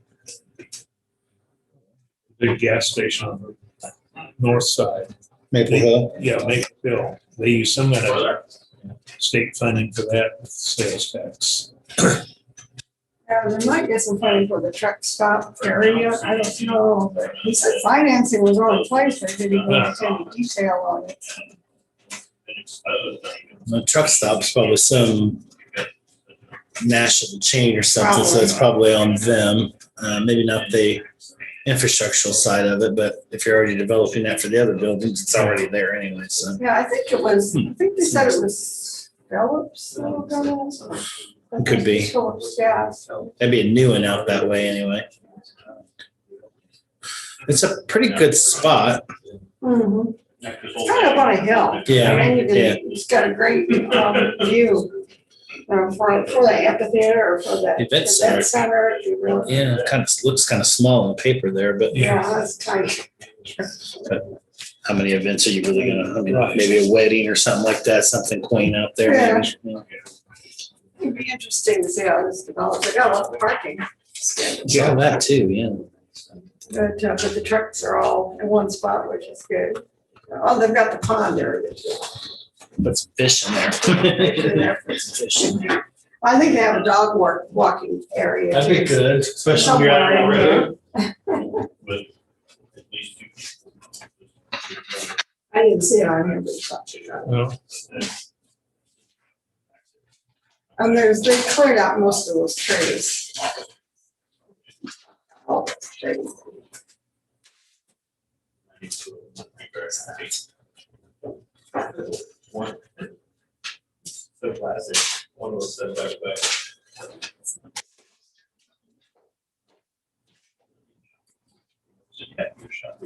[SPEAKER 4] Big gas station on the north side.
[SPEAKER 2] Maple Hill.
[SPEAKER 4] Yeah, Maple Hill. They use some of that state funding for that with sales tax.
[SPEAKER 1] yeah, they might get some funding for the truck stop area, I don't know, but he said financing was on place, but he didn't go into any detail on it.
[SPEAKER 2] The truck stop's probably some national chain or something, so it's probably on them. Maybe not the infrastructural side of it, but if you're already developing that for the other buildings, it's already there anyway, so.
[SPEAKER 1] Yeah, I think it was, I think they said it was Phillips.
[SPEAKER 2] Could be.
[SPEAKER 1] Phillips, yeah, so.
[SPEAKER 2] That'd be a new one out that way anyway. It's a pretty good spot.
[SPEAKER 1] Mhm. It's kind of on a hill.
[SPEAKER 2] Yeah,
[SPEAKER 1] And you
[SPEAKER 2] yeah.
[SPEAKER 1] can, it's got a great view for the amphitheater or for the
[SPEAKER 2] Event center.
[SPEAKER 1] center. If you really-
[SPEAKER 2] Yeah, it kind of looks kind of small on paper there, but
[SPEAKER 1] Yeah, that's kind of.
[SPEAKER 2] how many events are you really gonna, I mean,
[SPEAKER 4] Right.
[SPEAKER 2] maybe a wedding or something like that, something quaint out there.
[SPEAKER 1] Yeah.
[SPEAKER 2] maybe.
[SPEAKER 1] It'd be interesting to see how this develops. They got a lot of parking.
[SPEAKER 2] Yeah, that too, yeah.
[SPEAKER 1] But the trucks are all in one spot, which is good. Oh, they've got the pond area.
[SPEAKER 2] That's fish in there.
[SPEAKER 1] I think they have a dog walking area.
[SPEAKER 2] That'd be
[SPEAKER 1] too.
[SPEAKER 2] good, especially when you're out on the road.
[SPEAKER 5] But at least you-
[SPEAKER 1] I didn't see it on here, but it's not too bad.
[SPEAKER 4] Well,
[SPEAKER 1] And they cleared out most of those trees. All those trees.
[SPEAKER 5] One. The plastic, one of those set back. Just have your shot.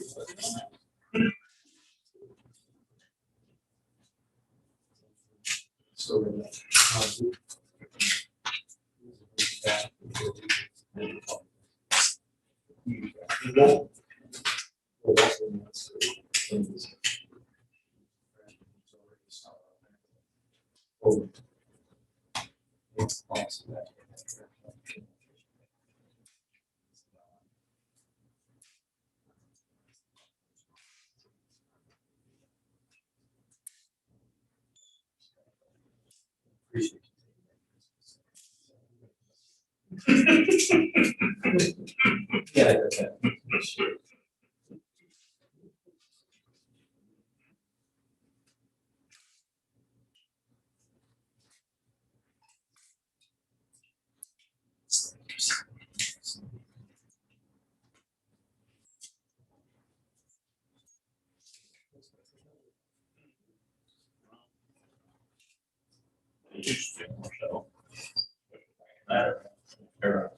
[SPEAKER 8] Yeah.
[SPEAKER 5] Used to more so. Matter. Or-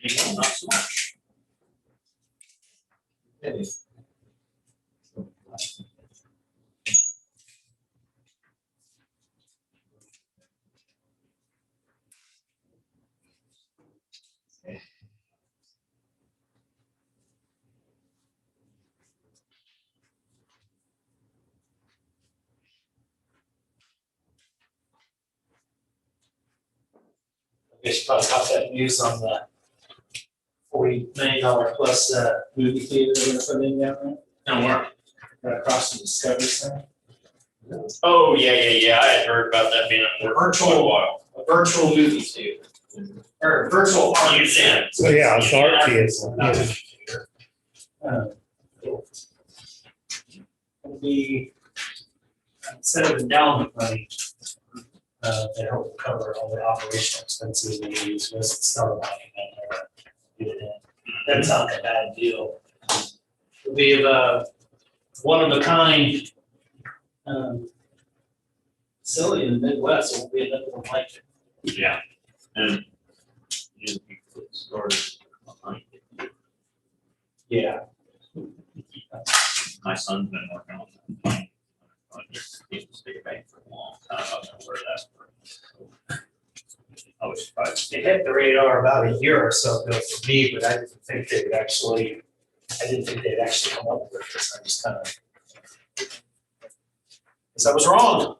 [SPEAKER 5] Anymore, not so much.
[SPEAKER 2] I guess you probably caught that news on the $40 million plus movie theater they're gonna put in down there.
[SPEAKER 5] And where?
[SPEAKER 2] Right across from Discovery Center.
[SPEAKER 5] Oh, yeah, I had heard about that being on work for quite a while.
[SPEAKER 2] A virtual movie theater. Or virtual art.
[SPEAKER 5] Museum.
[SPEAKER 4] So yeah, it's art kids.
[SPEAKER 2] Not a movie theater. It'll be, instead of endowment money, they help cover all the operational expenses we use, was start money and get it in. That's not a bad deal. It'll be the one of a kind facility in the Midwest, it won't be another one like it.
[SPEAKER 5] Yeah. And you started behind it.
[SPEAKER 2] Yeah.
[SPEAKER 5] My son's been working on that plan. He's a big bank for a long time. I don't know where that's from. I was surprised.
[SPEAKER 2] It hit the radar about a year or so ago for me, but I didn't think they'd actually come up with this. I just kind of. Because I was wrong.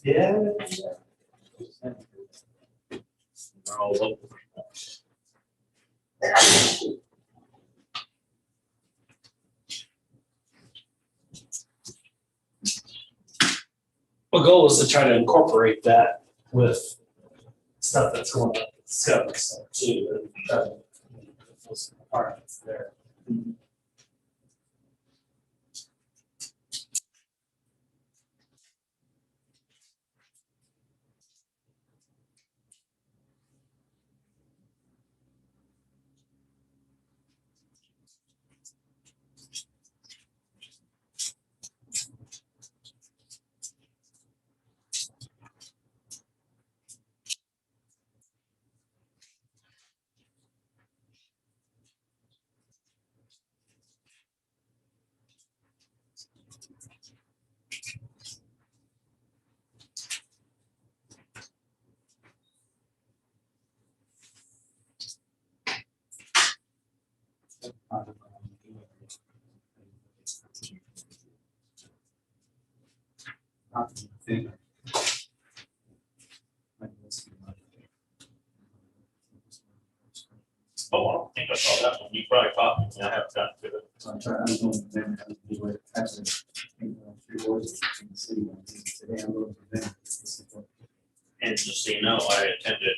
[SPEAKER 2] Yeah.
[SPEAKER 5] They're all local.
[SPEAKER 2] My goal is to try to incorporate that with stuff that's going on with Discovery Center too, and try to put some apartments there.
[SPEAKER 5] Oh, I don't think I saw that one. You probably caught me. I haven't gotten to it.
[SPEAKER 9] So I'm trying, I'm going to them, I do it, actually, you know, 3 boards in the city, today I'm going to them.
[SPEAKER 5] And just so you know, I attended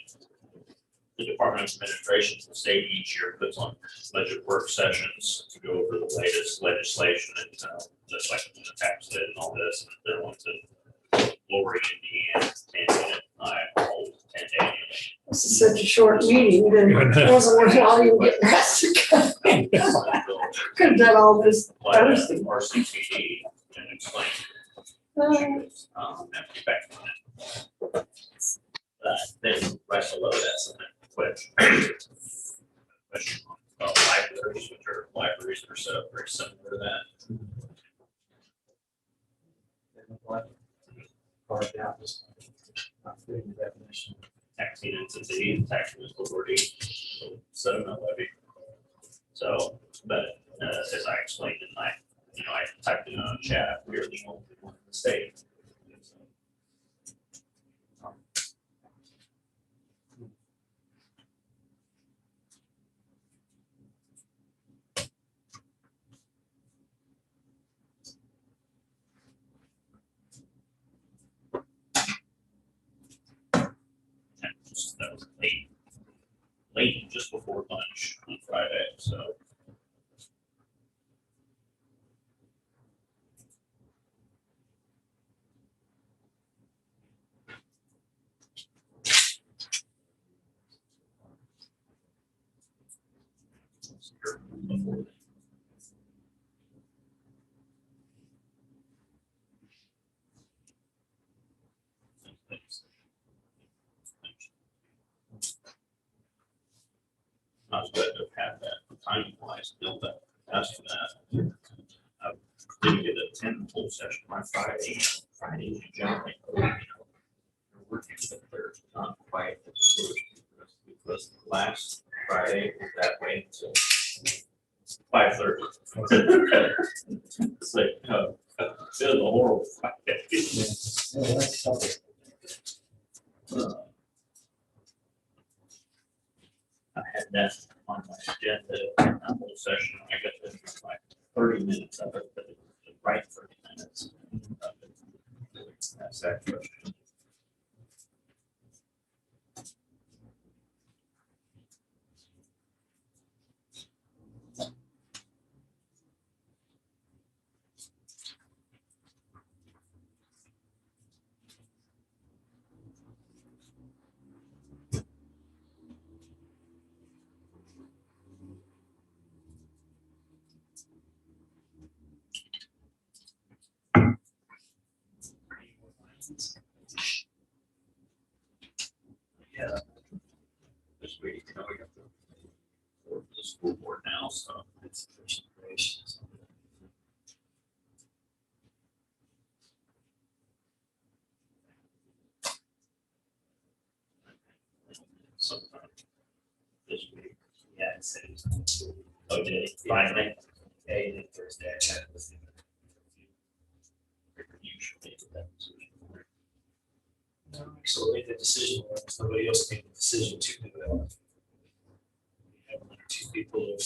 [SPEAKER 5] the Department of Administration for the state each year puts on budget work sessions to go over the latest legislation and just like the tax lid and all this. And they're ones in Lori, Indiana, and I hold 10 days.
[SPEAKER 1] This is such a short meeting, then it wasn't worthwhile even getting dressed to come. Could have done all this Thursday.
[SPEAKER 5] Rcpd and explain. Get back on it. Then right below that's a question about libraries, which are libraries that are set up very similar to that.
[SPEAKER 9] Carved out, just not fitting the definition.
[SPEAKER 5] Taxing entity, taxing authority, settlement levy. So, but as I explained in my, I typed it on chat, we are the only one in the state. That was late, just before lunch on Friday, so. still asking that. I didn't get to attend the full session on Friday. Friday, generally, we're working, but they're not quite because last Friday was that way until 5:30. It's like, it was a horrible Friday.
[SPEAKER 9] Yeah, that's tough.
[SPEAKER 5] I had that on my agenda, that whole session, I got to like 30 minutes of it, but it was right 30 minutes. of it. That's that question. Yeah. This week, we got the school board now, so it's first iterations. Sometime this week.
[SPEAKER 2] Yeah, it's
[SPEAKER 5] Oh, did it finally?
[SPEAKER 2] Thursday. I chatted with him.
[SPEAKER 5] Usually that decision.
[SPEAKER 2] No, actually, made the decision, when somebody else made the decision to do that. We have 1 or 2 people of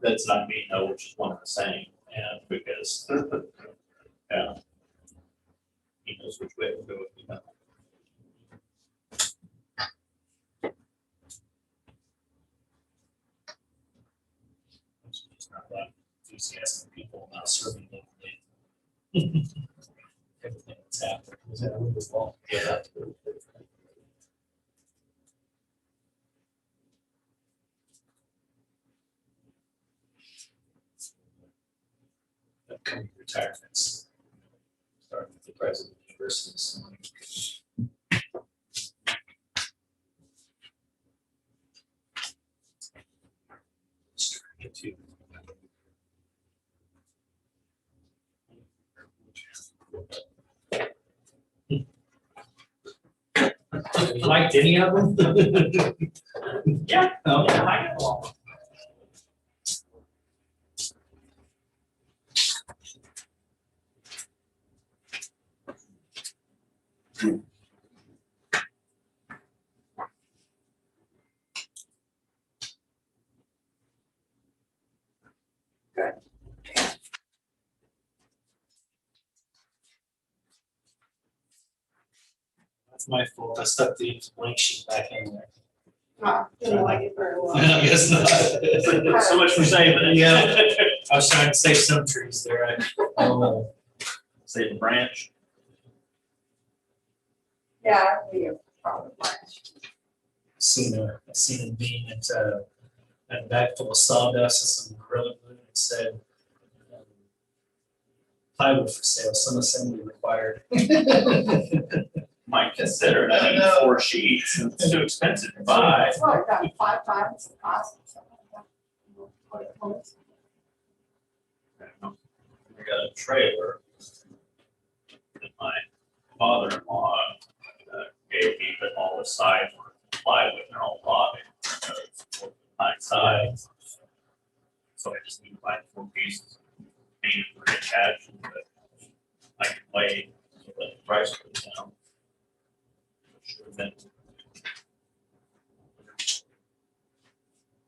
[SPEAKER 5] That's not me, no, which is one and the same, and because, yeah. He knows which way to go if you know.
[SPEAKER 2] just not that enthusiastic people not serving locally. Everything that's happened was that was all.
[SPEAKER 5] Yeah.
[SPEAKER 2] Upcoming retirements. Starting with the president of the university this morning. Starting to. You liked any of them?
[SPEAKER 5] Yeah.
[SPEAKER 2] Oh,
[SPEAKER 5] Yeah, I get along.
[SPEAKER 2] That's my fault. I stuck the blank sheet back in there.
[SPEAKER 1] Didn't like it very well.
[SPEAKER 2] I guess not.
[SPEAKER 5] So much for saving it.
[SPEAKER 2] Yeah. I was trying to save some trees there. I don't know.
[SPEAKER 5] Save the branch.
[SPEAKER 1] Yeah, we probably.
[SPEAKER 2] Seen a bean at a bag full of sawdust and some gorilla glue and it said plywood for sale, some assembly required.
[SPEAKER 5] Might consider it. I mean, 4 sheets. It's too expensive to buy.
[SPEAKER 1] It's like that 5 times the cost. Or something like that. What it was.
[SPEAKER 5] I got a trailer that my father-in-law gave me, but all the sides were plywood and they're all rotted. High sides. So I just need to buy 4 pieces. Paint it for attached, but I can wait so that the price goes down. Should have been.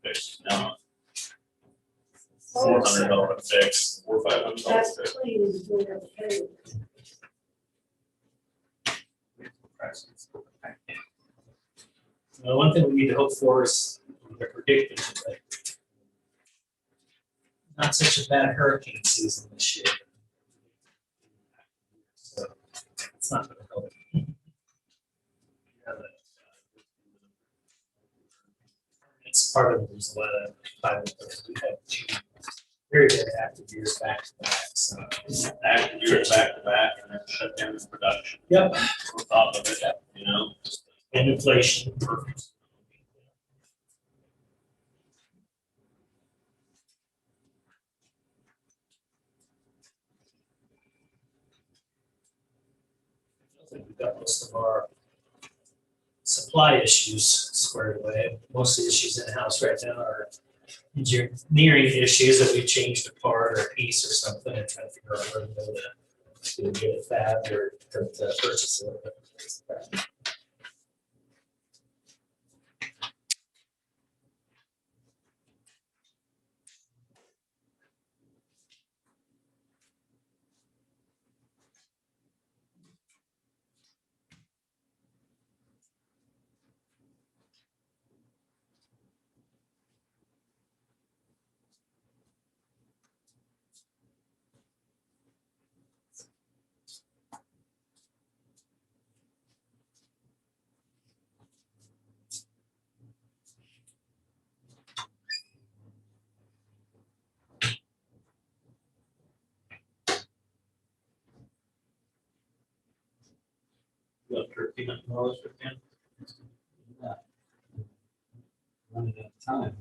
[SPEAKER 5] Fixed now. $400 fix, or $500
[SPEAKER 1] That's
[SPEAKER 5] fix.
[SPEAKER 1] clean and doing everything.
[SPEAKER 2] Well, one thing we need to hope for is they're predicting today. Not such a bad hurricane season this year. So it's not gonna help. It's part of the reason why we had 2 very, very active years back to back, so.
[SPEAKER 5] After you're back to back and then shut down the production.
[SPEAKER 2] Yep.
[SPEAKER 5] On top of it, you know.
[SPEAKER 2] And inflation.
[SPEAKER 5] Perfect.
[SPEAKER 10] got most of our supply issues squared away. Most of the issues in the house right now are engineering issues that we've changed a part or a piece or something and trying to figure out where to go to get it fabbed or to purchase it.
[SPEAKER 5] About $1,300 for him.
[SPEAKER 9] Running out of time.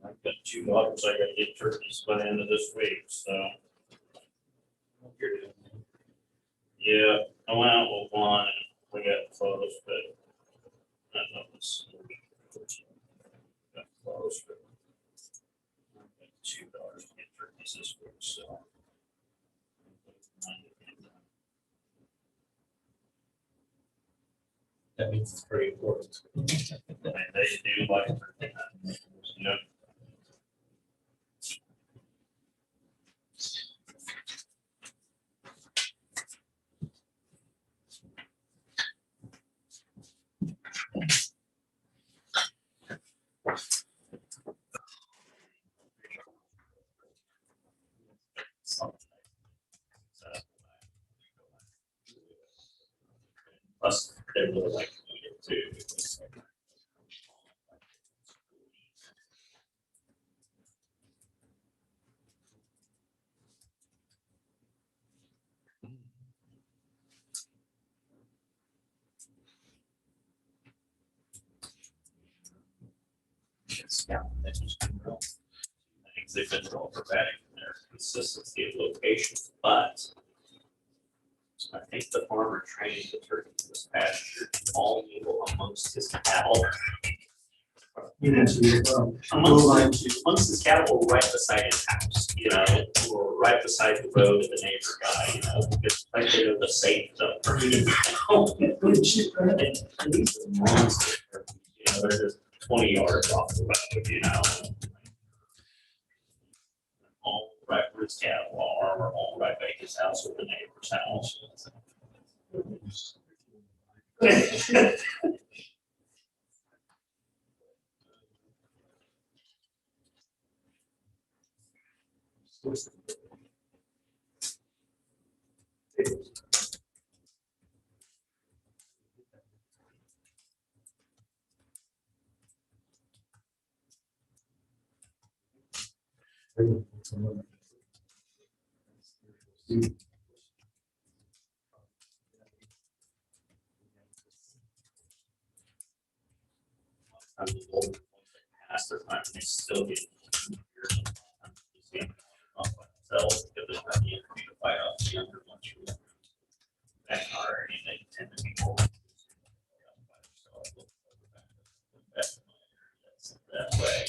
[SPEAKER 5] I've got 2 daughters, I gotta get turkeys by the end of this week, so.
[SPEAKER 9] You're doing it.
[SPEAKER 5] Yeah, I went out with one and we got close, but I don't know, it's. Got close, but. I've got 2 daughters to get turkeys this week, so.
[SPEAKER 10] That means it's pretty important.
[SPEAKER 5] And they do like turkey. Yep. Plus, they really like to eat it too. Yeah, that's just been real. I think they've been real prophetic in their consistency of location, but I think the farmer trained the turkey this pasture all evil amongst his cattle. Amongst his cattle were right beside his house, or right beside the road of the neighbor guy, it's like they were the safe zone. And these are monster turkeys, they're just 20 yards off the road, all right where his cattle are, or all right by his house or the neighbor's house. Past their time, they still get years. Themselves because they're not being free to fight off the younger ones from that already. They tend to be more. That way.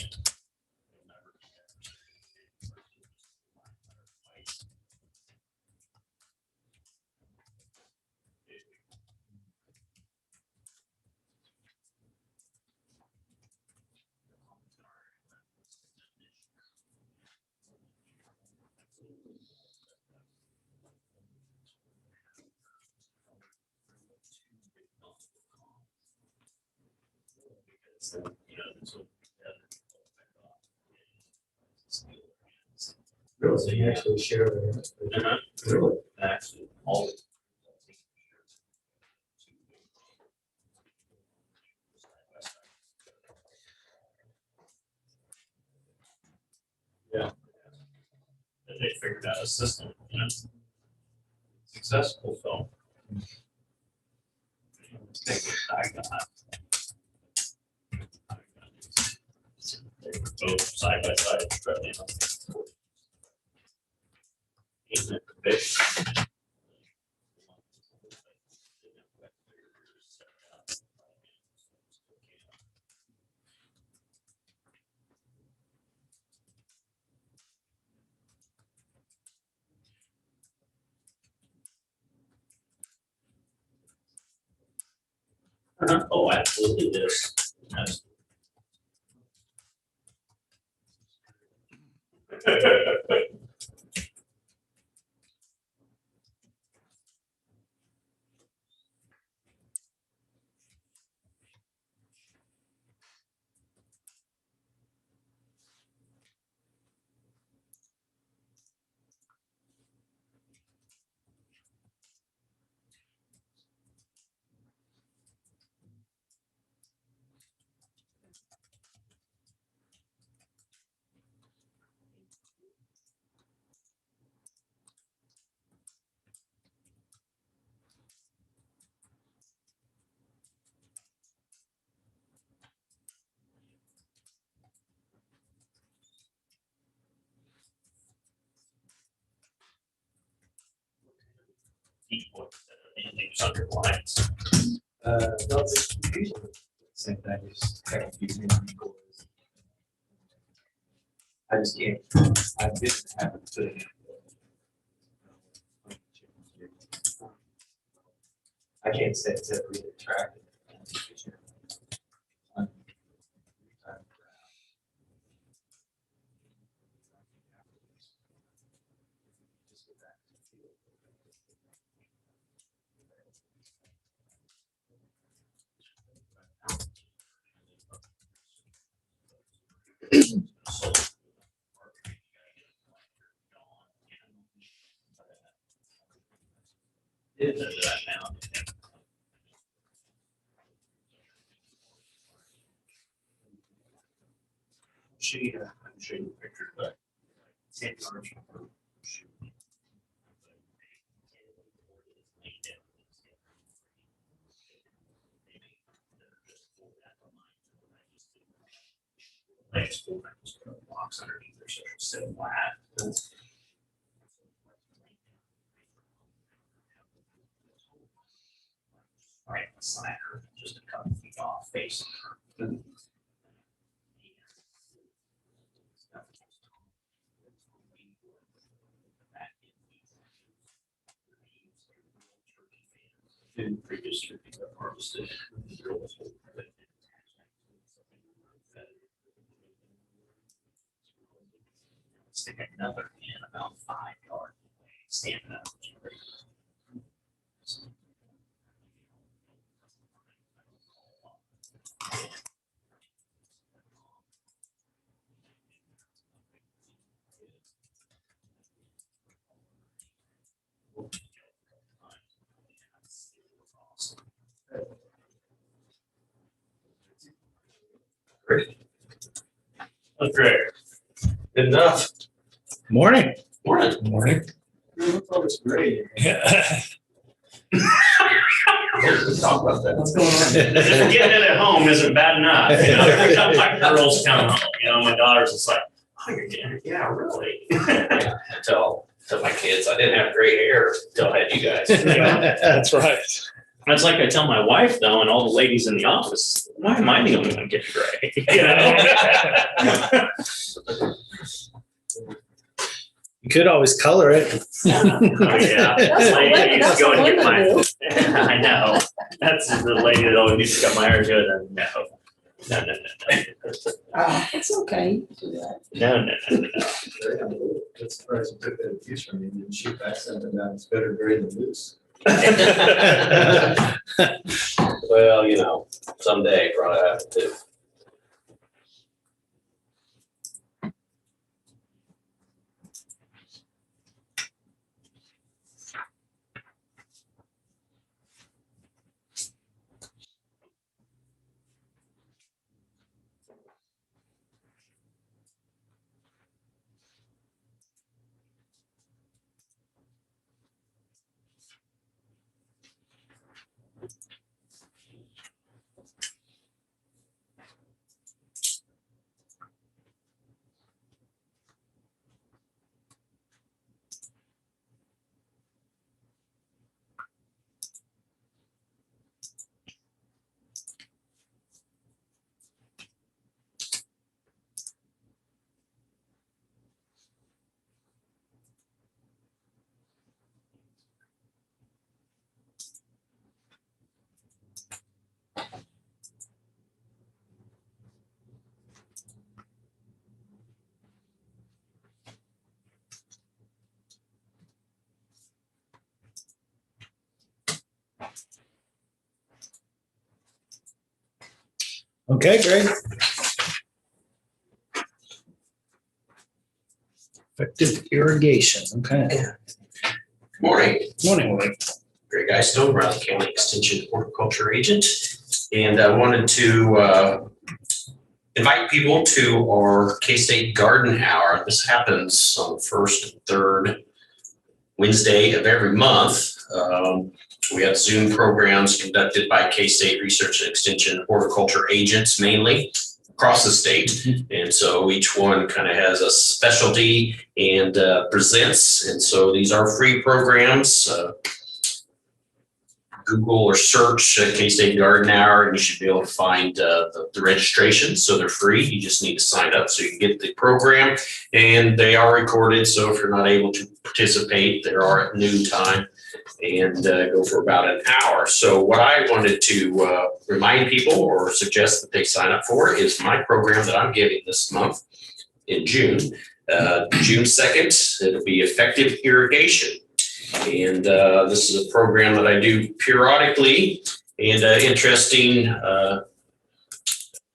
[SPEAKER 10] Really, so you actually share the.
[SPEAKER 5] Really? Actually, all. Yeah. And they figured out a system, successful, so. I got. They were both side by side, struggling. Isn't it the fish? Oh, absolutely, this. That's- Anything's under lines.
[SPEAKER 8] No, it's usually the same thing, just kind of using it. I just can't, I didn't have it put in. I can't say it's ever really attractive.
[SPEAKER 5] Into that now. I'm showing you a picture, but. Same orange. I just pulled that, just put a box underneath there, so it's sit flat. Right, the slider, just a couple feet off facing her. And previous year, we got harvested. Stick another in about 5 yards away, standing up. Great. That's great. Good enough.
[SPEAKER 2] Morning.
[SPEAKER 5] Morning.
[SPEAKER 2] Morning.
[SPEAKER 8] Oh, it's great.
[SPEAKER 5] Talk about that. What's going on? Just getting it at home isn't bad enough. You know, every time my girls come home, you know, my daughter's just like, oh, you're getting it? Yeah, really? Tell my kids I didn't have gray hair until I had you guys. You know?
[SPEAKER 2] That's right.
[SPEAKER 5] That's like I tell my wife though, and all the ladies in the office, why am I the only one getting gray? You know?
[SPEAKER 2] You could always color it.
[SPEAKER 5] Oh, yeah.
[SPEAKER 1] That's what
[SPEAKER 5] Lady needs to go and get
[SPEAKER 1] women
[SPEAKER 5] my.
[SPEAKER 1] do.
[SPEAKER 5] I know. That's the lady that always needs to cut my hair good. No. No.
[SPEAKER 1] It's okay, you can do that.
[SPEAKER 5] No.
[SPEAKER 8] That's surprising, took that abuse from you, and she back something down, it's better gray than loose.
[SPEAKER 6] Well, you know, someday probably have to.
[SPEAKER 2] Okay, great. Effective irrigation, okay.
[SPEAKER 11] Morning,
[SPEAKER 2] Morning.
[SPEAKER 11] Greg Eystone, Riley County Extension Horticulture Agent. And I wanted to invite people to our K-State Garden Hour. This happens on the first and third Wednesday of every month. We have Zoom programs conducted by K-State Research and Extension Horticulture agents mainly across the state. And so each one kind of has a specialty and presents. And so these are free programs. Google or search K-State Garden Hour and you should be able to find the registration. So they're free. You just need to sign up so you can get the program, and they are recorded. So if you're not able to participate, they are at noon time and go for about an hour. So what I wanted to remind people or suggest that they sign up for is my program that I'm giving this month in June, June 2nd. It'll be Effective Irrigation. And this is a program that I do periodically, and interesting,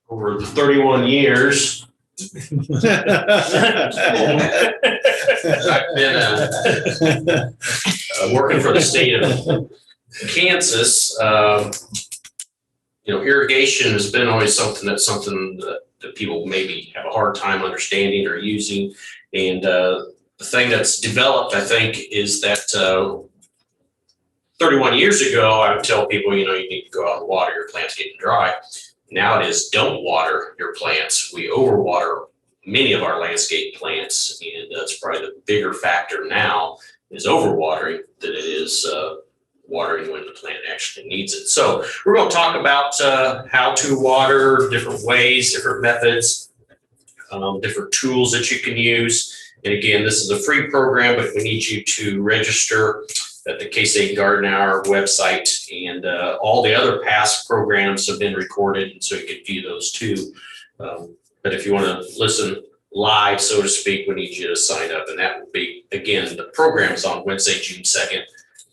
[SPEAKER 11] over 31 years, I've been working for the state of Kansas. Irrigation has been always something that people maybe have a hard time understanding or using. And the thing that's developed, I think, is that 31 years ago, I would tell people, you need to go out and water your plants getting dry. Now it is don't water your plants. We overwater many of our landscape plants, and that's probably the bigger factor now is overwatering than it is watering when the plant actually needs it. So we're going to talk about how to water, different ways, different methods, different tools that you can use. And again, this is a free program, but we need you to register at the K-State Garden Hour website, and all the other past programs have been recorded, and so you can view those too. But if you want to listen live, so to speak, we need you to sign up, and that will be, again, the program is on Wednesday, June 2nd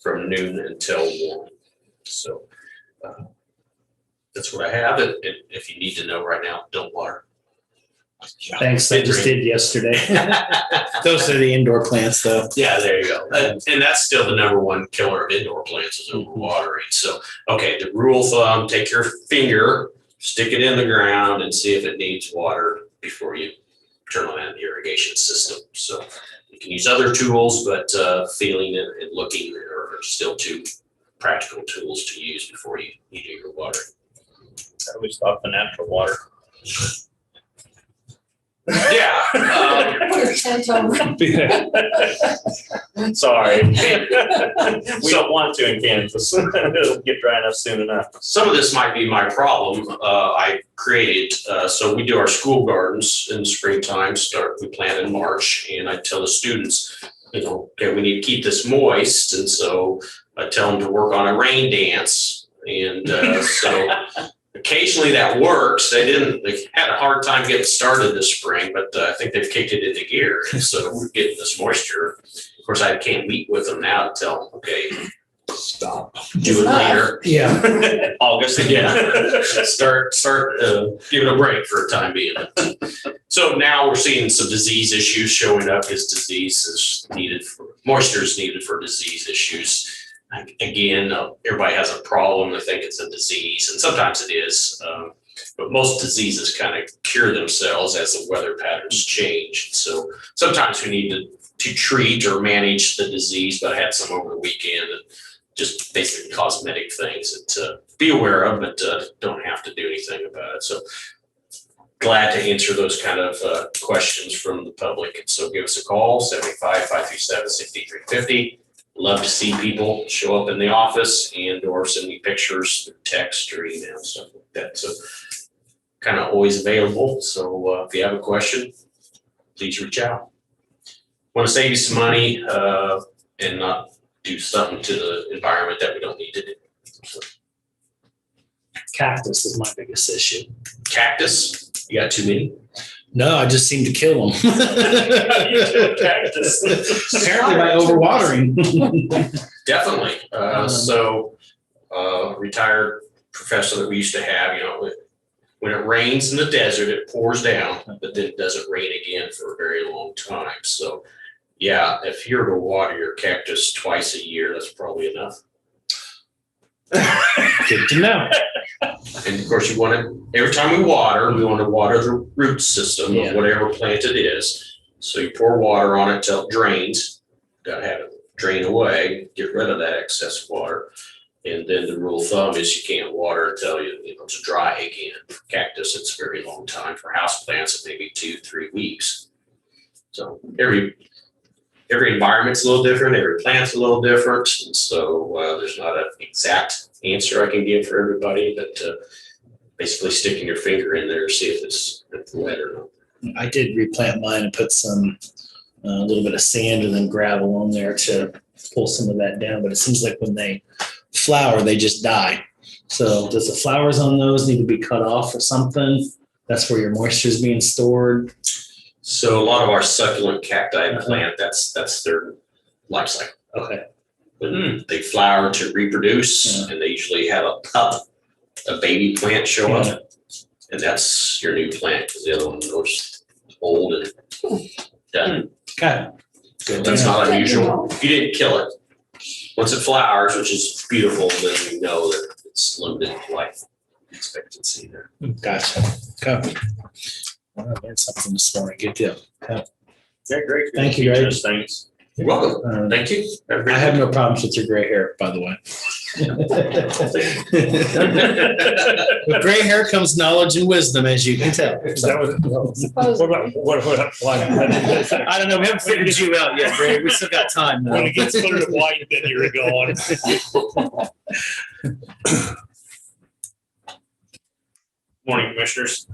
[SPEAKER 11] from noon until 1. So that's what I have. If you need to know right now, don't water.
[SPEAKER 2] Thanks, I just did yesterday. Those are the indoor plants though.
[SPEAKER 11] Yeah, there you go. And that's still the number one killer of indoor plants is overwatering. So, okay, the rule of thumb, take your finger, stick it in the ground and see if it needs water before you turn on that irrigation system. So you can use other tools, but feeling and looking are still two practical tools to use before you do your watering.
[SPEAKER 5] I always thought the natural water.
[SPEAKER 11] Yeah.
[SPEAKER 5] Sorry. We don't want to in Kansas. It'll get dry enough soon enough.
[SPEAKER 11] Some of this might be my problem. I created, so we do our school gardens in the springtime, we plant in March, and I tell the students, okay, we need to keep this moist. And so I tell them to work on a rain dance. And so occasionally that works. They had a hard time getting started this spring, but I think they've kicked it into gear. And so we're getting this moisture. Of course, I can't meet with them now to tell them, okay, stop, do it later.
[SPEAKER 2] Yeah.
[SPEAKER 11] August again. Start give it a break for a time being. So now we're seeing some disease issues showing up. Moisture is needed for disease issues. Again, everybody has a problem. They think it's a disease, and sometimes it is. But most diseases kind of cure themselves as the weather patterns change. So sometimes we need to treat or manage the disease, but I had some over the weekend and just basically cosmetic things to be aware of, but don't have to do anything about it. So glad to answer those kind of questions from the public. And so give us a call, 785-537-6350. Love to see people show up in the office and or send me pictures, text or email, stuff like that. So kind of always available. So if you have a question, please reach out. Want to save you some money and not do something to the environment that we don't need to do. So.
[SPEAKER 10] Cactus is my biggest issue.
[SPEAKER 11] Cactus? You got too many?
[SPEAKER 2] No, I just seem to kill them.
[SPEAKER 10] Cactus.
[SPEAKER 2] Apparently by overwatering.
[SPEAKER 11] Definitely. So retired professor that we used to have, when it rains in the desert, it pours down, but then it doesn't rain again for a very long time. So yeah, if you're to water your cactus twice a year, that's probably enough.
[SPEAKER 2] Good to know.
[SPEAKER 11] And of course, you want to, every time we want to water the root system
[SPEAKER 2] Yeah.
[SPEAKER 11] of whatever plant it is. So you pour water on it till it drains. Got to have it drain away, get rid of that excess water. And then the rule of thumb is you can't water until it's dry again. For cactus, it's a very long time. For house plants, it may be 2-3 weeks. So every environment's a little different, every plant's a little different. And so there's not an exact answer I can give for everybody, but basically sticking your finger in there, see if it's wet or not.
[SPEAKER 2] I did replant mine and put some, a little bit of sand and then gravel on there to pull some of that down. But it seems like when they flower, they just die. So does the flowers on those need to be cut off or something? That's where your moisture is being stored.
[SPEAKER 11] So a lot of our succulent cacti plant, that's their life cycle.
[SPEAKER 2] Okay.
[SPEAKER 11] When they flower to reproduce, and they usually have a pup, a baby plant show up, and that's your new plant because the other one goes old and done.
[SPEAKER 2] Okay.
[SPEAKER 11] So that's not unusual. If you didn't kill it, once it flowers, which is beautiful, then you know that it's limited life expectancy there.
[SPEAKER 2] Gotcha. Okay. Well, I learned something this morning. Good deal. Okay.
[SPEAKER 5] Yeah, great.
[SPEAKER 2] Thank you, Greg.
[SPEAKER 5] Thanks.
[SPEAKER 11] You're welcome. Thank you.
[SPEAKER 2] I have no problems with your gray hair, by the way. With gray hair comes knowledge and wisdom, as you can tell. I don't know. We haven't figured you out yet, Greg. We still got time. Though.
[SPEAKER 4] When it gets clear to white, then you're gone.
[SPEAKER 5] Morning, Commissioners.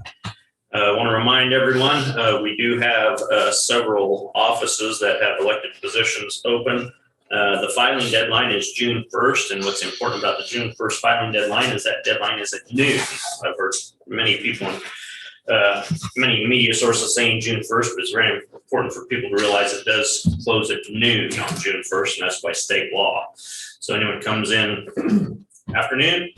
[SPEAKER 5] I want to remind everyone, we do have several offices that have elected positions open. The filing deadline is June 1st, and what's important about the June 1st filing deadline is that deadline is at noon. I've heard many people, many media sources saying June 1st, but it's very important for people to realize it does close at noon on June 1st, and that's by state law. So anyone comes in afternoon,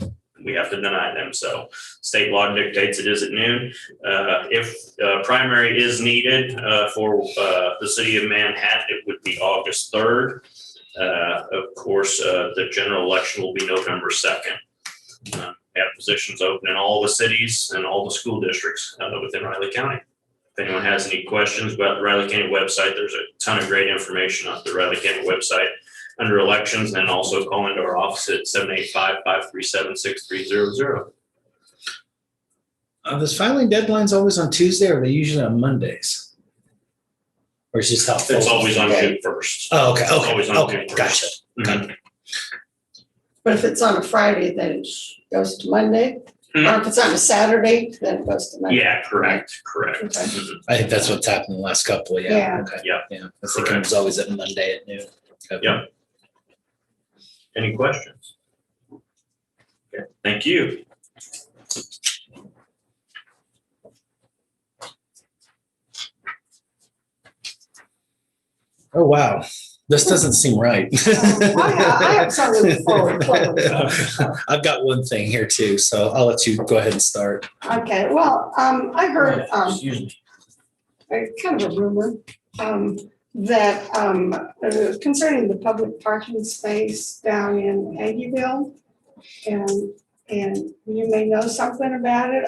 [SPEAKER 5] we have to deny them. So state law dictates it is at noon. If primary is needed for the city of Manhattan, it would be August 3rd. Of course, the general election will be November 2nd. We have positions open in all the cities and all the school districts within Riley County. If anyone has any questions about the Riley County website, there's a ton of great information on the Riley County website under elections, and also call into our office at 785-537-6300.
[SPEAKER 2] This filing deadline's always on Tuesday, or are they usually on Mondays? Or is just how
[SPEAKER 5] It's always on June 1st.
[SPEAKER 2] Oh, okay,
[SPEAKER 5] It's always on
[SPEAKER 2] okay,
[SPEAKER 5] June 1st.
[SPEAKER 2] gotcha.
[SPEAKER 5] Mhm.
[SPEAKER 1] But if it's on a Friday, then it goes to Monday, or if it's on a Saturday, then it goes to Monday.
[SPEAKER 5] Yeah, correct.
[SPEAKER 1] Okay.
[SPEAKER 5] Mhm.
[SPEAKER 2] I think that's what's happened the last couple,
[SPEAKER 1] Yeah.
[SPEAKER 2] Okay.
[SPEAKER 5] Yeah.
[SPEAKER 2] Yeah, I think it was always at Monday at noon. Okay.
[SPEAKER 5] Yep. Any questions? Okay, thank you.
[SPEAKER 2] Oh, wow. This doesn't seem right.
[SPEAKER 1] I have something forward.
[SPEAKER 2] I've got one thing here too, so I'll let you go ahead and start.
[SPEAKER 1] Okay, well, I heard,
[SPEAKER 2] Excuse me.
[SPEAKER 1] kind of a rumor, that, concerning the public parking space down in Aggieville. And you may know something about it,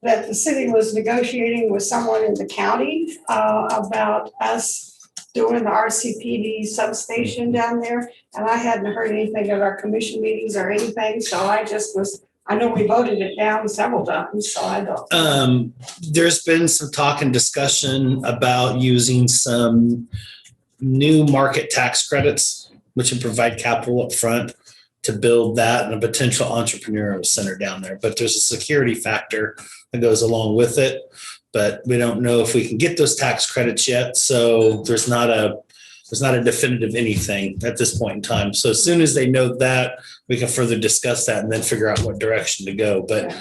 [SPEAKER 1] that the city was negotiating with someone in the county, about us doing the Rcpd substation down there. And I hadn't heard anything at our commission meetings or anything, so I know we voted it down several times, so I don't.
[SPEAKER 2] There's been some talk and discussion about using some new market tax credits, which would provide capital up front to build that and a potential entrepreneurial center down there. But there's a security factor that goes along with it. But we don't know if we can get those tax credits yet. So there's not a definitive anything at this point in time. So as soon as they know that, we can further discuss that and then figure out what direction to go. But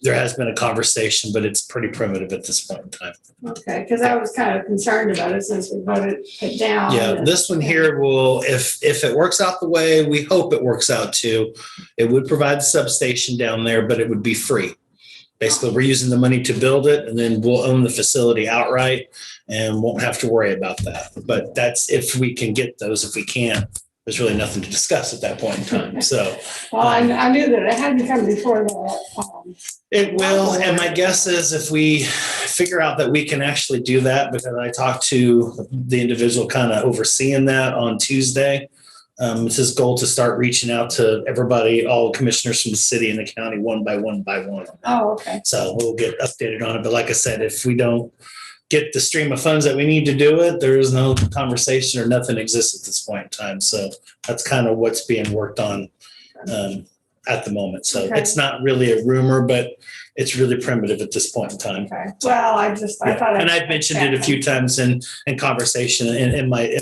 [SPEAKER 2] there has been a conversation, but it's pretty primitive at this point in time.
[SPEAKER 1] Okay, because I was kind of concerned about it since we voted it down.
[SPEAKER 2] Yeah, this one here will, if it works out the way we hope it works out too, it would provide the substation down there, but it would be free. Basically, we're using the money to build it, and then we'll own the facility outright and won't have to worry about that. But that's if we can get those. If we can't, there's really nothing to discuss at that point in time. So
[SPEAKER 1] Well, I knew that it had to come before
[SPEAKER 2] it will, and my guess is if we figure out that we can actually do that, because I talked to the individual kind of overseeing that on Tuesday. It's his goal to start reaching out to everybody, all commissioners from the city and the county, one by one by one.
[SPEAKER 1] Oh, okay.
[SPEAKER 2] So we'll get updated on it. But like I said, if we don't get the stream of funds that we need to do it, there is no conversation or nothing exists at this point in time. So that's kind of what's being worked on at the moment. So
[SPEAKER 1] Okay.
[SPEAKER 2] it's not really a rumor, but it's really primitive at this point in time.
[SPEAKER 1] Okay. Well, I thought.
[SPEAKER 2] And I've mentioned it a few times in conversation in my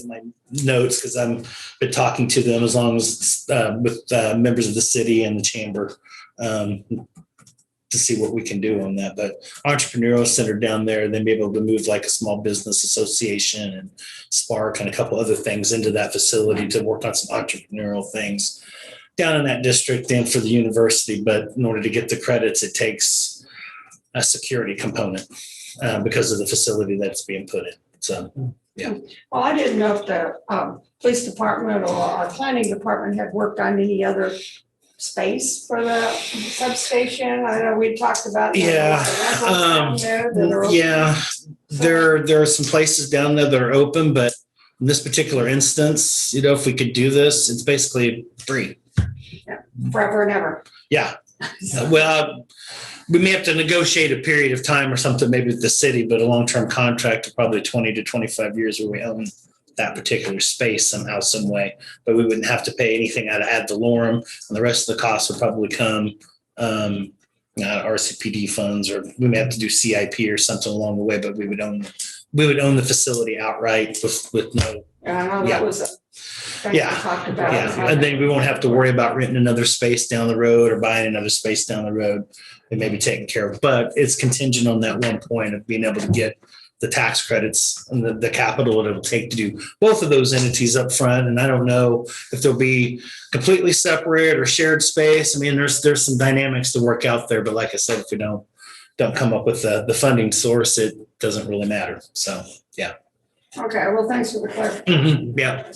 [SPEAKER 2] notes, because I'm been talking to them as long as with members of the city and the chamber to see what we can do on that. But entrepreneurial center down there, then be able to move like a small business association and Spark and a couple other things into that facility to work on some entrepreneurial things down in that district and for the university. But in order to get the credits, it takes a security component because of the facility that's being put in. So, yeah.
[SPEAKER 1] Well, I didn't know if the police department or our planning department had worked on any other space for the substation. I know we talked about.
[SPEAKER 2] Yeah, yeah, there are some places down there that are open, but in this particular instance, if we could do this, it's basically free.
[SPEAKER 1] Forever and ever.
[SPEAKER 2] Yeah. Well, we may have to negotiate a period of time or something, maybe with the city, but a long-term contract of probably 20 to 25 years where we own that particular space somehow, some way. But we wouldn't have to pay anything out of ad valorem, and the rest of the costs would probably come Rcpd funds, or we may have to do CIP or something along the way. But we would own the facility outright with no.
[SPEAKER 1] Yeah, I know that was a thing we talked about.
[SPEAKER 2] Yeah, and then we won't have to worry about renting another space down the road or buying another space down the road. It may be taken care of, but it's contingent on that one point of being able to get the tax credits and the capital it'll take to do both of those entities up front. And I don't know if they'll be completely separate or shared space. I mean, there's some dynamics to work out there, but like I said, if we don't come up with the funding source, it doesn't really matter. So, yeah.
[SPEAKER 1] Okay, well, thanks for the clarification.
[SPEAKER 2] Yeah.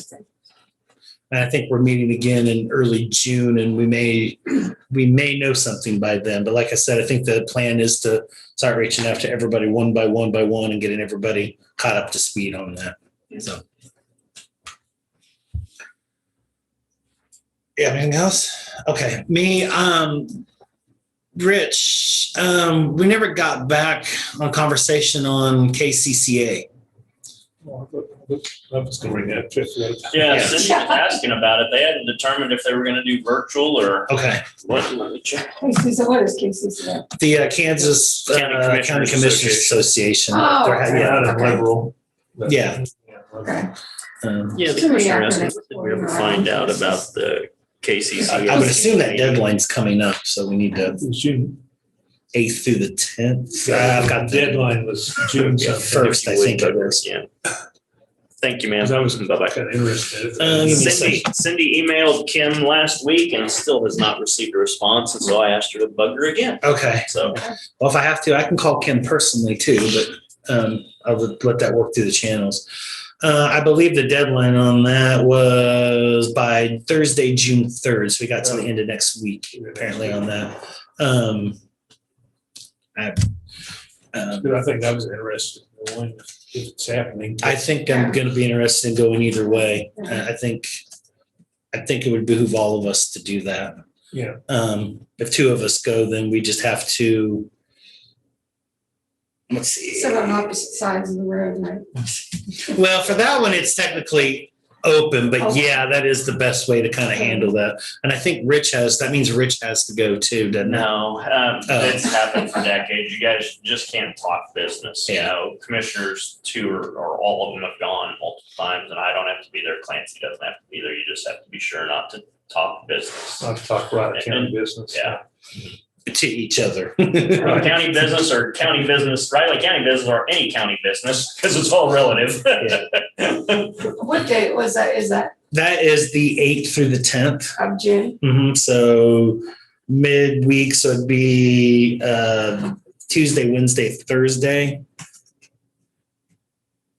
[SPEAKER 2] And I think we're meeting again in early June, and we may know something by then. But like I said, I think the plan is to start reaching out to everybody one by one and getting everybody caught up to speed on that. So, yeah, anything else? Okay, me, Rich, we never got back on conversation on KCCA.
[SPEAKER 4] I was going to bring that up.
[SPEAKER 5] Yeah, Cindy was asking about it. They hadn't determined if they were gonna do virtual or
[SPEAKER 2] Okay.
[SPEAKER 5] what. Let me check.
[SPEAKER 1] So what is KCCA?
[SPEAKER 2] The Kansas County Commissioners Association.
[SPEAKER 1] Oh,
[SPEAKER 2] They're-
[SPEAKER 1] okay.
[SPEAKER 2] yeah,
[SPEAKER 4] Not a liberal.
[SPEAKER 2] Yeah.
[SPEAKER 1] Okay.
[SPEAKER 5] Yeah, the
[SPEAKER 1] Too many
[SPEAKER 5] commissioner asked me,
[SPEAKER 1] acronyms.
[SPEAKER 5] did we ever find out about the KCC?
[SPEAKER 2] I would assume that deadline's coming up, so we need to
[SPEAKER 4] June.
[SPEAKER 2] 8th through the 10th. I've got the
[SPEAKER 4] Deadline was June
[SPEAKER 2] Yeah,
[SPEAKER 4] something.
[SPEAKER 2] first, I think it was.
[SPEAKER 5] Yeah. Thank you, ma'am.
[SPEAKER 4] Because I was
[SPEAKER 5] Bye-bye.
[SPEAKER 4] kind of interested.
[SPEAKER 2] Give me a
[SPEAKER 5] Cindy emailed Kim last week and still has not received a response, and so I asked her to bug her again.
[SPEAKER 2] Okay.
[SPEAKER 5] So,
[SPEAKER 2] Well, if I have to, I can call Kim personally too, but I would let that work through the channels. I believe the deadline on that was by Thursday, June 3rd. So we got to the end of next week, apparently, on that.
[SPEAKER 4] I think that was interesting. The one, if it's happening.
[SPEAKER 2] I think I'm going to be interested in going either way. I think it would behoove all of us to do that.
[SPEAKER 4] Yeah.
[SPEAKER 2] If two of us go, then we just have to, let's see.
[SPEAKER 1] Sit on opposite sides of the road, right?
[SPEAKER 2] Well, for that one, it's technically open, but
[SPEAKER 1] Okay.
[SPEAKER 2] yeah, that is the best way to kind of handle that. And I think that means Rich has to go too, doesn't it?
[SPEAKER 5] no, it's happened for decades. You guys just can't talk business. You
[SPEAKER 2] Yeah.
[SPEAKER 5] know, commissioners, two or all of them have gone multiple times, and I don't have to be there. Clancy doesn't have to be there. You just have to be sure not to talk business.
[SPEAKER 4] Not to talk about county business.
[SPEAKER 5] Yeah.
[SPEAKER 2] To each other.
[SPEAKER 5] County business or county business, Riley County business or any county business, because it's all relative.
[SPEAKER 1] What date was that? Is that
[SPEAKER 2] That is the 8th through the 10th.
[SPEAKER 1] of June?
[SPEAKER 2] So midweek, so it'd be Tuesday, Wednesday, Thursday.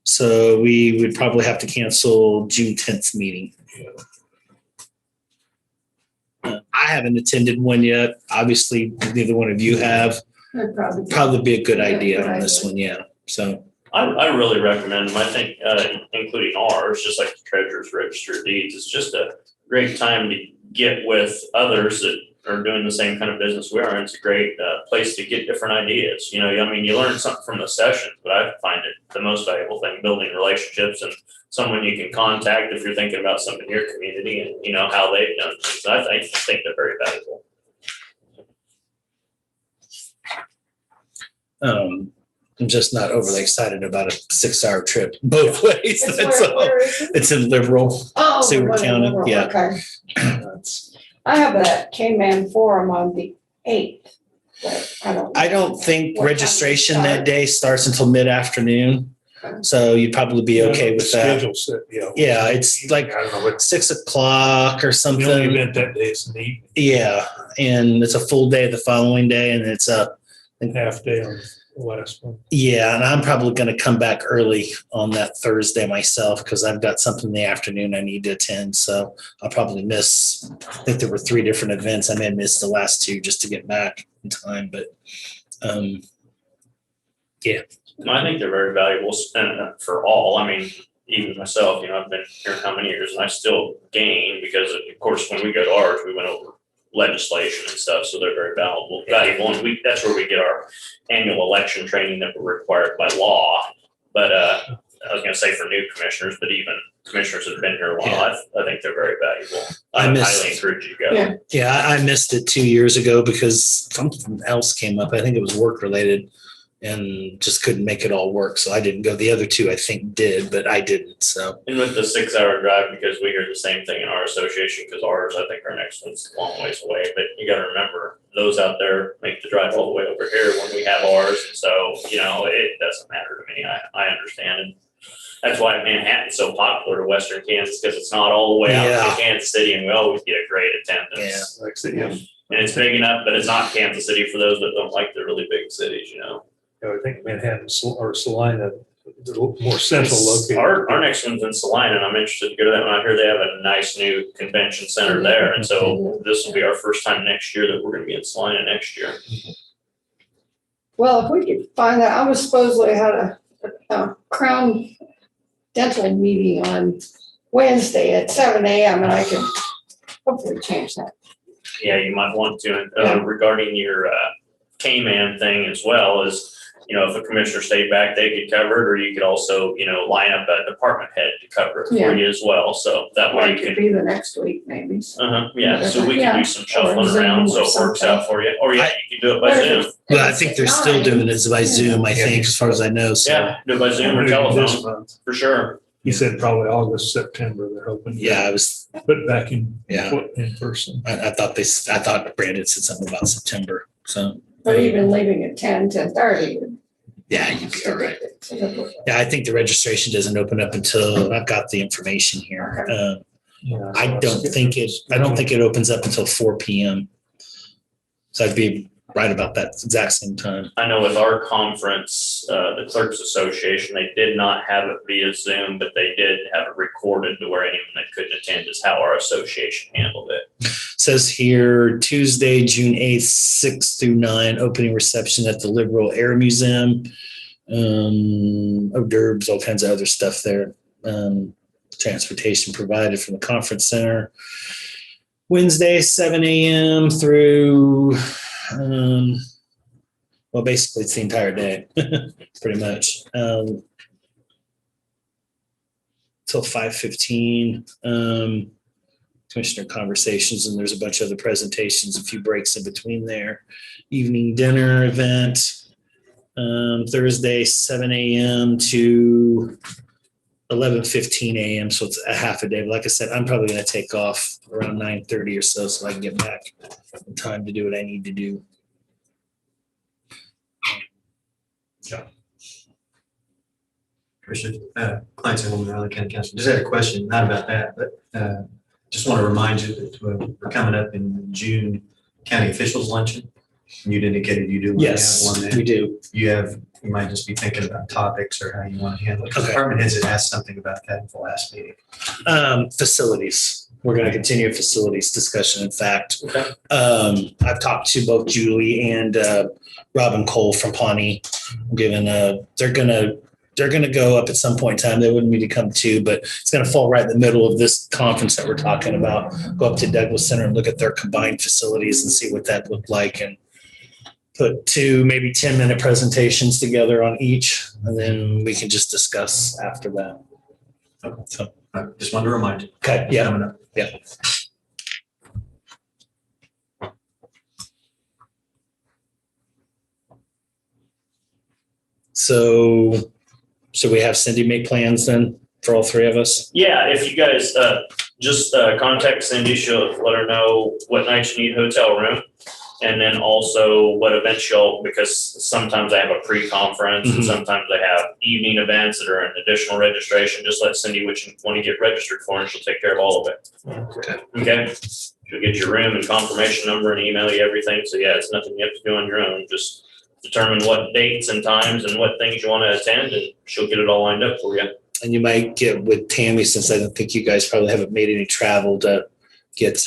[SPEAKER 2] So we would probably have to cancel June 10th meeting. I haven't attended one yet. Obviously, neither one of you have.
[SPEAKER 1] That'd
[SPEAKER 2] Probably be a good
[SPEAKER 1] Yeah,
[SPEAKER 2] idea
[SPEAKER 1] good
[SPEAKER 2] on this
[SPEAKER 1] idea.
[SPEAKER 2] one, yeah. So,
[SPEAKER 5] I really recommend them. I think, including ours, just like the treasurer's register of deeds, it's just a great time to get with others that are doing the same kind of business we are. It's a great place to get different ideas. You know, I mean, you learn something from the sessions, but I find it the most valuable thing, building relationships and someone you can contact if you're thinking about something in your community and, you know, how they've done things. I think they're very valuable.
[SPEAKER 2] I'm just not overly excited about a 6-hour trip both ways.
[SPEAKER 1] It's
[SPEAKER 2] That's all.
[SPEAKER 1] where is it?
[SPEAKER 2] It's in Liberal.
[SPEAKER 1] Oh, the
[SPEAKER 2] Seward
[SPEAKER 1] one in
[SPEAKER 2] County,
[SPEAKER 1] Liberal,
[SPEAKER 2] yeah.
[SPEAKER 1] okay.
[SPEAKER 2] That's-
[SPEAKER 1] I have a K-Man forum on the 8th, but
[SPEAKER 2] I don't think
[SPEAKER 1] What time
[SPEAKER 2] registration
[SPEAKER 1] does it
[SPEAKER 2] that
[SPEAKER 1] start?
[SPEAKER 2] day starts until mid-afternoon.
[SPEAKER 1] Okay.
[SPEAKER 2] So you'd probably be okay with that.
[SPEAKER 4] Schedule set, yeah.
[SPEAKER 2] Yeah, it's like
[SPEAKER 4] I don't know what,
[SPEAKER 2] 6 o'clock or
[SPEAKER 4] the only
[SPEAKER 2] something.
[SPEAKER 4] event that day is in the evening,
[SPEAKER 2] Yeah, and it's a full day the following day, and it's a
[SPEAKER 4] half day on the last one.
[SPEAKER 2] yeah. And I'm probably going to come back early on that Thursday myself because I've got something in the afternoon I need to attend. So I'll probably miss. I think there were 3 different events. I may have missed the last 2 just to get back in time, but yeah.
[SPEAKER 5] No, I think they're very valuable and for all. I mean, even myself, you know, I've been here how many years and I still gain because of course, when we go to ours, we went over legislation and stuff. So they're very valuable. And that's where we get our annual election training that we're required by law. But I was going to say for new commissioners, but even commissioners that have been here a while, I think they're very valuable. I highly encourage you to go.
[SPEAKER 1] Yeah.
[SPEAKER 2] Yeah, I missed it 2 years ago because something else came up. I think it was work related and just couldn't make it all work. So I didn't go. The other 2 I think did, but I didn't. So
[SPEAKER 5] And with the 6-hour drive, because we hear the same thing in our association, because ours, I think our next one's a long ways away. But you got to remember, those out there make the drive all the way over here when we have ours. And so, you know, it doesn't matter to me. I understand. And that's why Manhattan's so popular to Western Kansas, because it's not all the way out
[SPEAKER 2] Yeah.
[SPEAKER 5] to Kansas City, and we always get a great attendance.
[SPEAKER 4] Like I said, yeah,
[SPEAKER 5] And it's big enough, but it's not Kansas City for those that don't like the really big cities, you know.
[SPEAKER 4] I think Manhattan or Salina, they're more central located.
[SPEAKER 5] Our next one's in Salina, and I'm interested to go to that one. I hear they have a nice new convention center there, and so this will be our first time next year that we're gonna be in Salina next year.
[SPEAKER 1] Well, if we could find that, I was supposedly had a Crown Dental meeting on Wednesday at 7 a.m. and I could hopefully change that.
[SPEAKER 5] Yeah, you might want to,
[SPEAKER 1] Yeah.
[SPEAKER 5] regarding your K-Man thing as well, is, you know, if a commissioner stayed back, they could cover it, or you could also, you know, line up a department head to cover it
[SPEAKER 1] Yeah.
[SPEAKER 5] for you as well, so that way
[SPEAKER 1] Or
[SPEAKER 5] you
[SPEAKER 1] it could
[SPEAKER 5] can.
[SPEAKER 1] be the next week maybe.
[SPEAKER 5] Yeah, so we can
[SPEAKER 1] Yeah.
[SPEAKER 5] do some shuffling
[SPEAKER 1] Or Zoom
[SPEAKER 5] around, so
[SPEAKER 1] or
[SPEAKER 5] it works
[SPEAKER 1] something.
[SPEAKER 5] out for you, or yeah, you can do it by
[SPEAKER 1] Or-
[SPEAKER 5] Zoom.
[SPEAKER 2] well, I think they're still doing it by Zoom. I think, as far as I know. So
[SPEAKER 5] Yeah, do it by Zoom or
[SPEAKER 4] This
[SPEAKER 5] telephone,
[SPEAKER 4] month.
[SPEAKER 5] for sure.
[SPEAKER 4] He said probably August, September, they're hoping. to
[SPEAKER 2] yeah, I was.
[SPEAKER 4] Put it back in,
[SPEAKER 2] Yeah.
[SPEAKER 4] in person.
[SPEAKER 2] I thought Brandon said something about September. So
[SPEAKER 1] But even leaving at 10:30.
[SPEAKER 2] yeah, you'd be all right. Yeah, I think the registration doesn't open up until I've got the information here. I don't think it opens up until 4 p.m. So I'd be right about that exact same time.
[SPEAKER 5] I know with our conference, the Clerks Association, they did not have it via Zoom, but they did have it recorded to where anyone that couldn't attend is how our association handled it.
[SPEAKER 2] Says here Tuesday, June 8th, 6 through 9, opening reception at the Liberal Air Museum. Hors d'oeuvres, all kinds of other stuff there. Transportation provided from the conference center. Wednesday, 7 a.m. through, well, basically it's the entire day, pretty much. Till 5:15. Commissioner conversations, and there's a bunch of other presentations, a few breaks in between there. Evening dinner event, Thursday, 7 a.m. to 11:15 a.m. So it's a half a day. But like I said, I'm probably going to take off around 9:30 or so I can get back in time to do what I need to do.
[SPEAKER 8] Commissioner, Clancy, Woman, Raleigh County Council. Just had a question, not about that, but just want to remind you that we're coming up in June county officials luncheon. You'd indicated you do want to have
[SPEAKER 2] Yes,
[SPEAKER 8] one there.
[SPEAKER 2] we do.
[SPEAKER 8] You might just be thinking about topics or how you want to handle it. 'Cause
[SPEAKER 2] Okay.
[SPEAKER 8] department heads had asked something about that at the last meeting.
[SPEAKER 2] Facilities. We're going to continue a facilities discussion. In fact,
[SPEAKER 5] Okay.
[SPEAKER 2] I've talked to both Julie and Robin Cole from Pawnee. Given they're gonna go up at some point in time. They wouldn't need to come too, but it's gonna fall right in the middle of this conference that we're talking about. Go up to Douglas Center and look at their combined facilities and see what that looked like, and put 2 maybe 10-minute presentations together on each, and then we can just discuss after that. So,
[SPEAKER 8] Just wanted to remind you.
[SPEAKER 2] okay, yeah,
[SPEAKER 8] Coming up.
[SPEAKER 2] yeah. So we have Cindy make plans then for all 3 of us?
[SPEAKER 5] Yeah, if you guys, just contact Cindy, she'll let her know what nights you need hotel room. And then also what events because sometimes I have a pre-conference and
[SPEAKER 2] Mhm.
[SPEAKER 5] sometimes I have evening events that are an additional registration. Just let Cindy which one you get registered for and she'll take care of all of it.
[SPEAKER 2] Okay.
[SPEAKER 5] Okay? She'll get your room and confirmation number and email you everything. So yeah, it's nothing you have to do on your own. Just determine what dates and times and what things you want to attend and she'll get it all lined up for you.
[SPEAKER 2] And you might get with Tammy, since I don't think you guys probably haven't made any travel, to get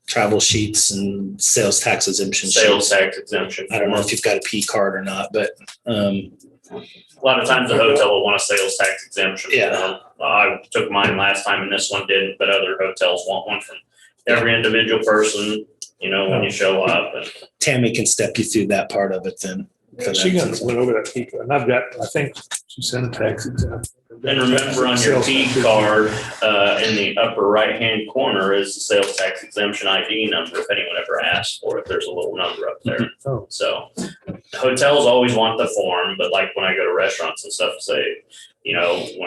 [SPEAKER 2] travel sheets and sales tax exemption
[SPEAKER 5] Sales
[SPEAKER 2] sheets.
[SPEAKER 5] tax exemption.
[SPEAKER 2] I don't know if you've got a P card or not, but
[SPEAKER 5] A lot of times the hotel will want a sales tax exemption.
[SPEAKER 2] Yeah.
[SPEAKER 5] I took mine last time and this one didn't, but other hotels want one from every individual person, when you show up. And
[SPEAKER 2] Tammy can step you through that part of it then. for
[SPEAKER 4] She
[SPEAKER 2] that.
[SPEAKER 4] went over that P card, and I think she sent a tax exempt.
[SPEAKER 5] And remember on your P card, in the upper right-hand corner is the sales tax exemption ID number. If anyone ever asks for it, there's a little number up there.
[SPEAKER 4] Oh.
[SPEAKER 5] So hotels always want the form, but like when I go to restaurants and stuff, say, when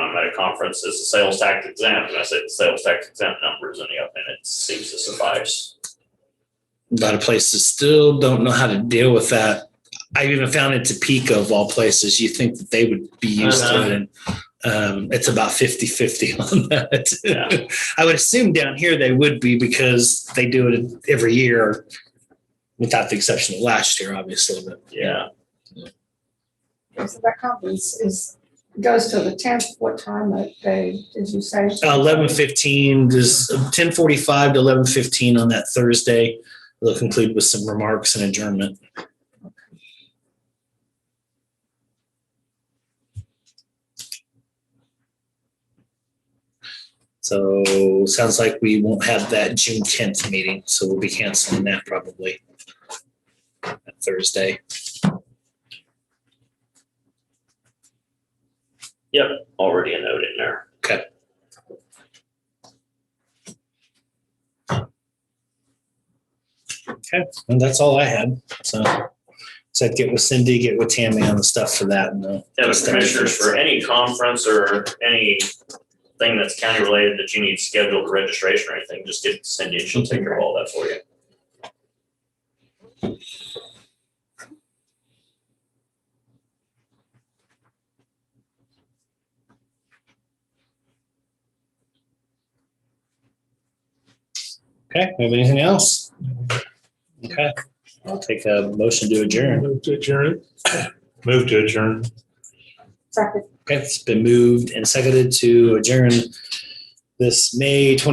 [SPEAKER 5] I'm at a conference, is the sales tax exempt? And I say the sales tax exempt number is in the up and it seems to suffice.
[SPEAKER 2] A lot of places still don't know how to deal with that. I even found it Topeka of all places. You think that they would be used to it, and it's about 50-50 on that.
[SPEAKER 5] Yeah.
[SPEAKER 2] I would assume down here they would be because they do it every year, without the exception of last year, obviously. But
[SPEAKER 5] Yeah.
[SPEAKER 1] So that conference goes to the 10th. What time that day did you say?
[SPEAKER 2] 11:15 is 10:45 to 11:15 on that Thursday. They'll conclude with some remarks and adjournment. So sounds like we won't have that June 10th meeting, so we'll be canceling that probably that Thursday.
[SPEAKER 5] Yep. Already a note in there.
[SPEAKER 2] Okay. Okay, and that's all I had. So I'd get with Cindy, get with Tammy on the stuff for that. And
[SPEAKER 5] Yeah, the commissioners, for any conference or anything that's county related that you need scheduled registration or anything, just get Cindy and she'll take care of all that for you.
[SPEAKER 2] Okay, have anything else? Okay, I'll take a motion to adjourn.
[SPEAKER 4] Move to adjourn. Move to adjourn.
[SPEAKER 1] Second.
[SPEAKER 2] Okay, it's been moved and seconded to adjourn this May 24th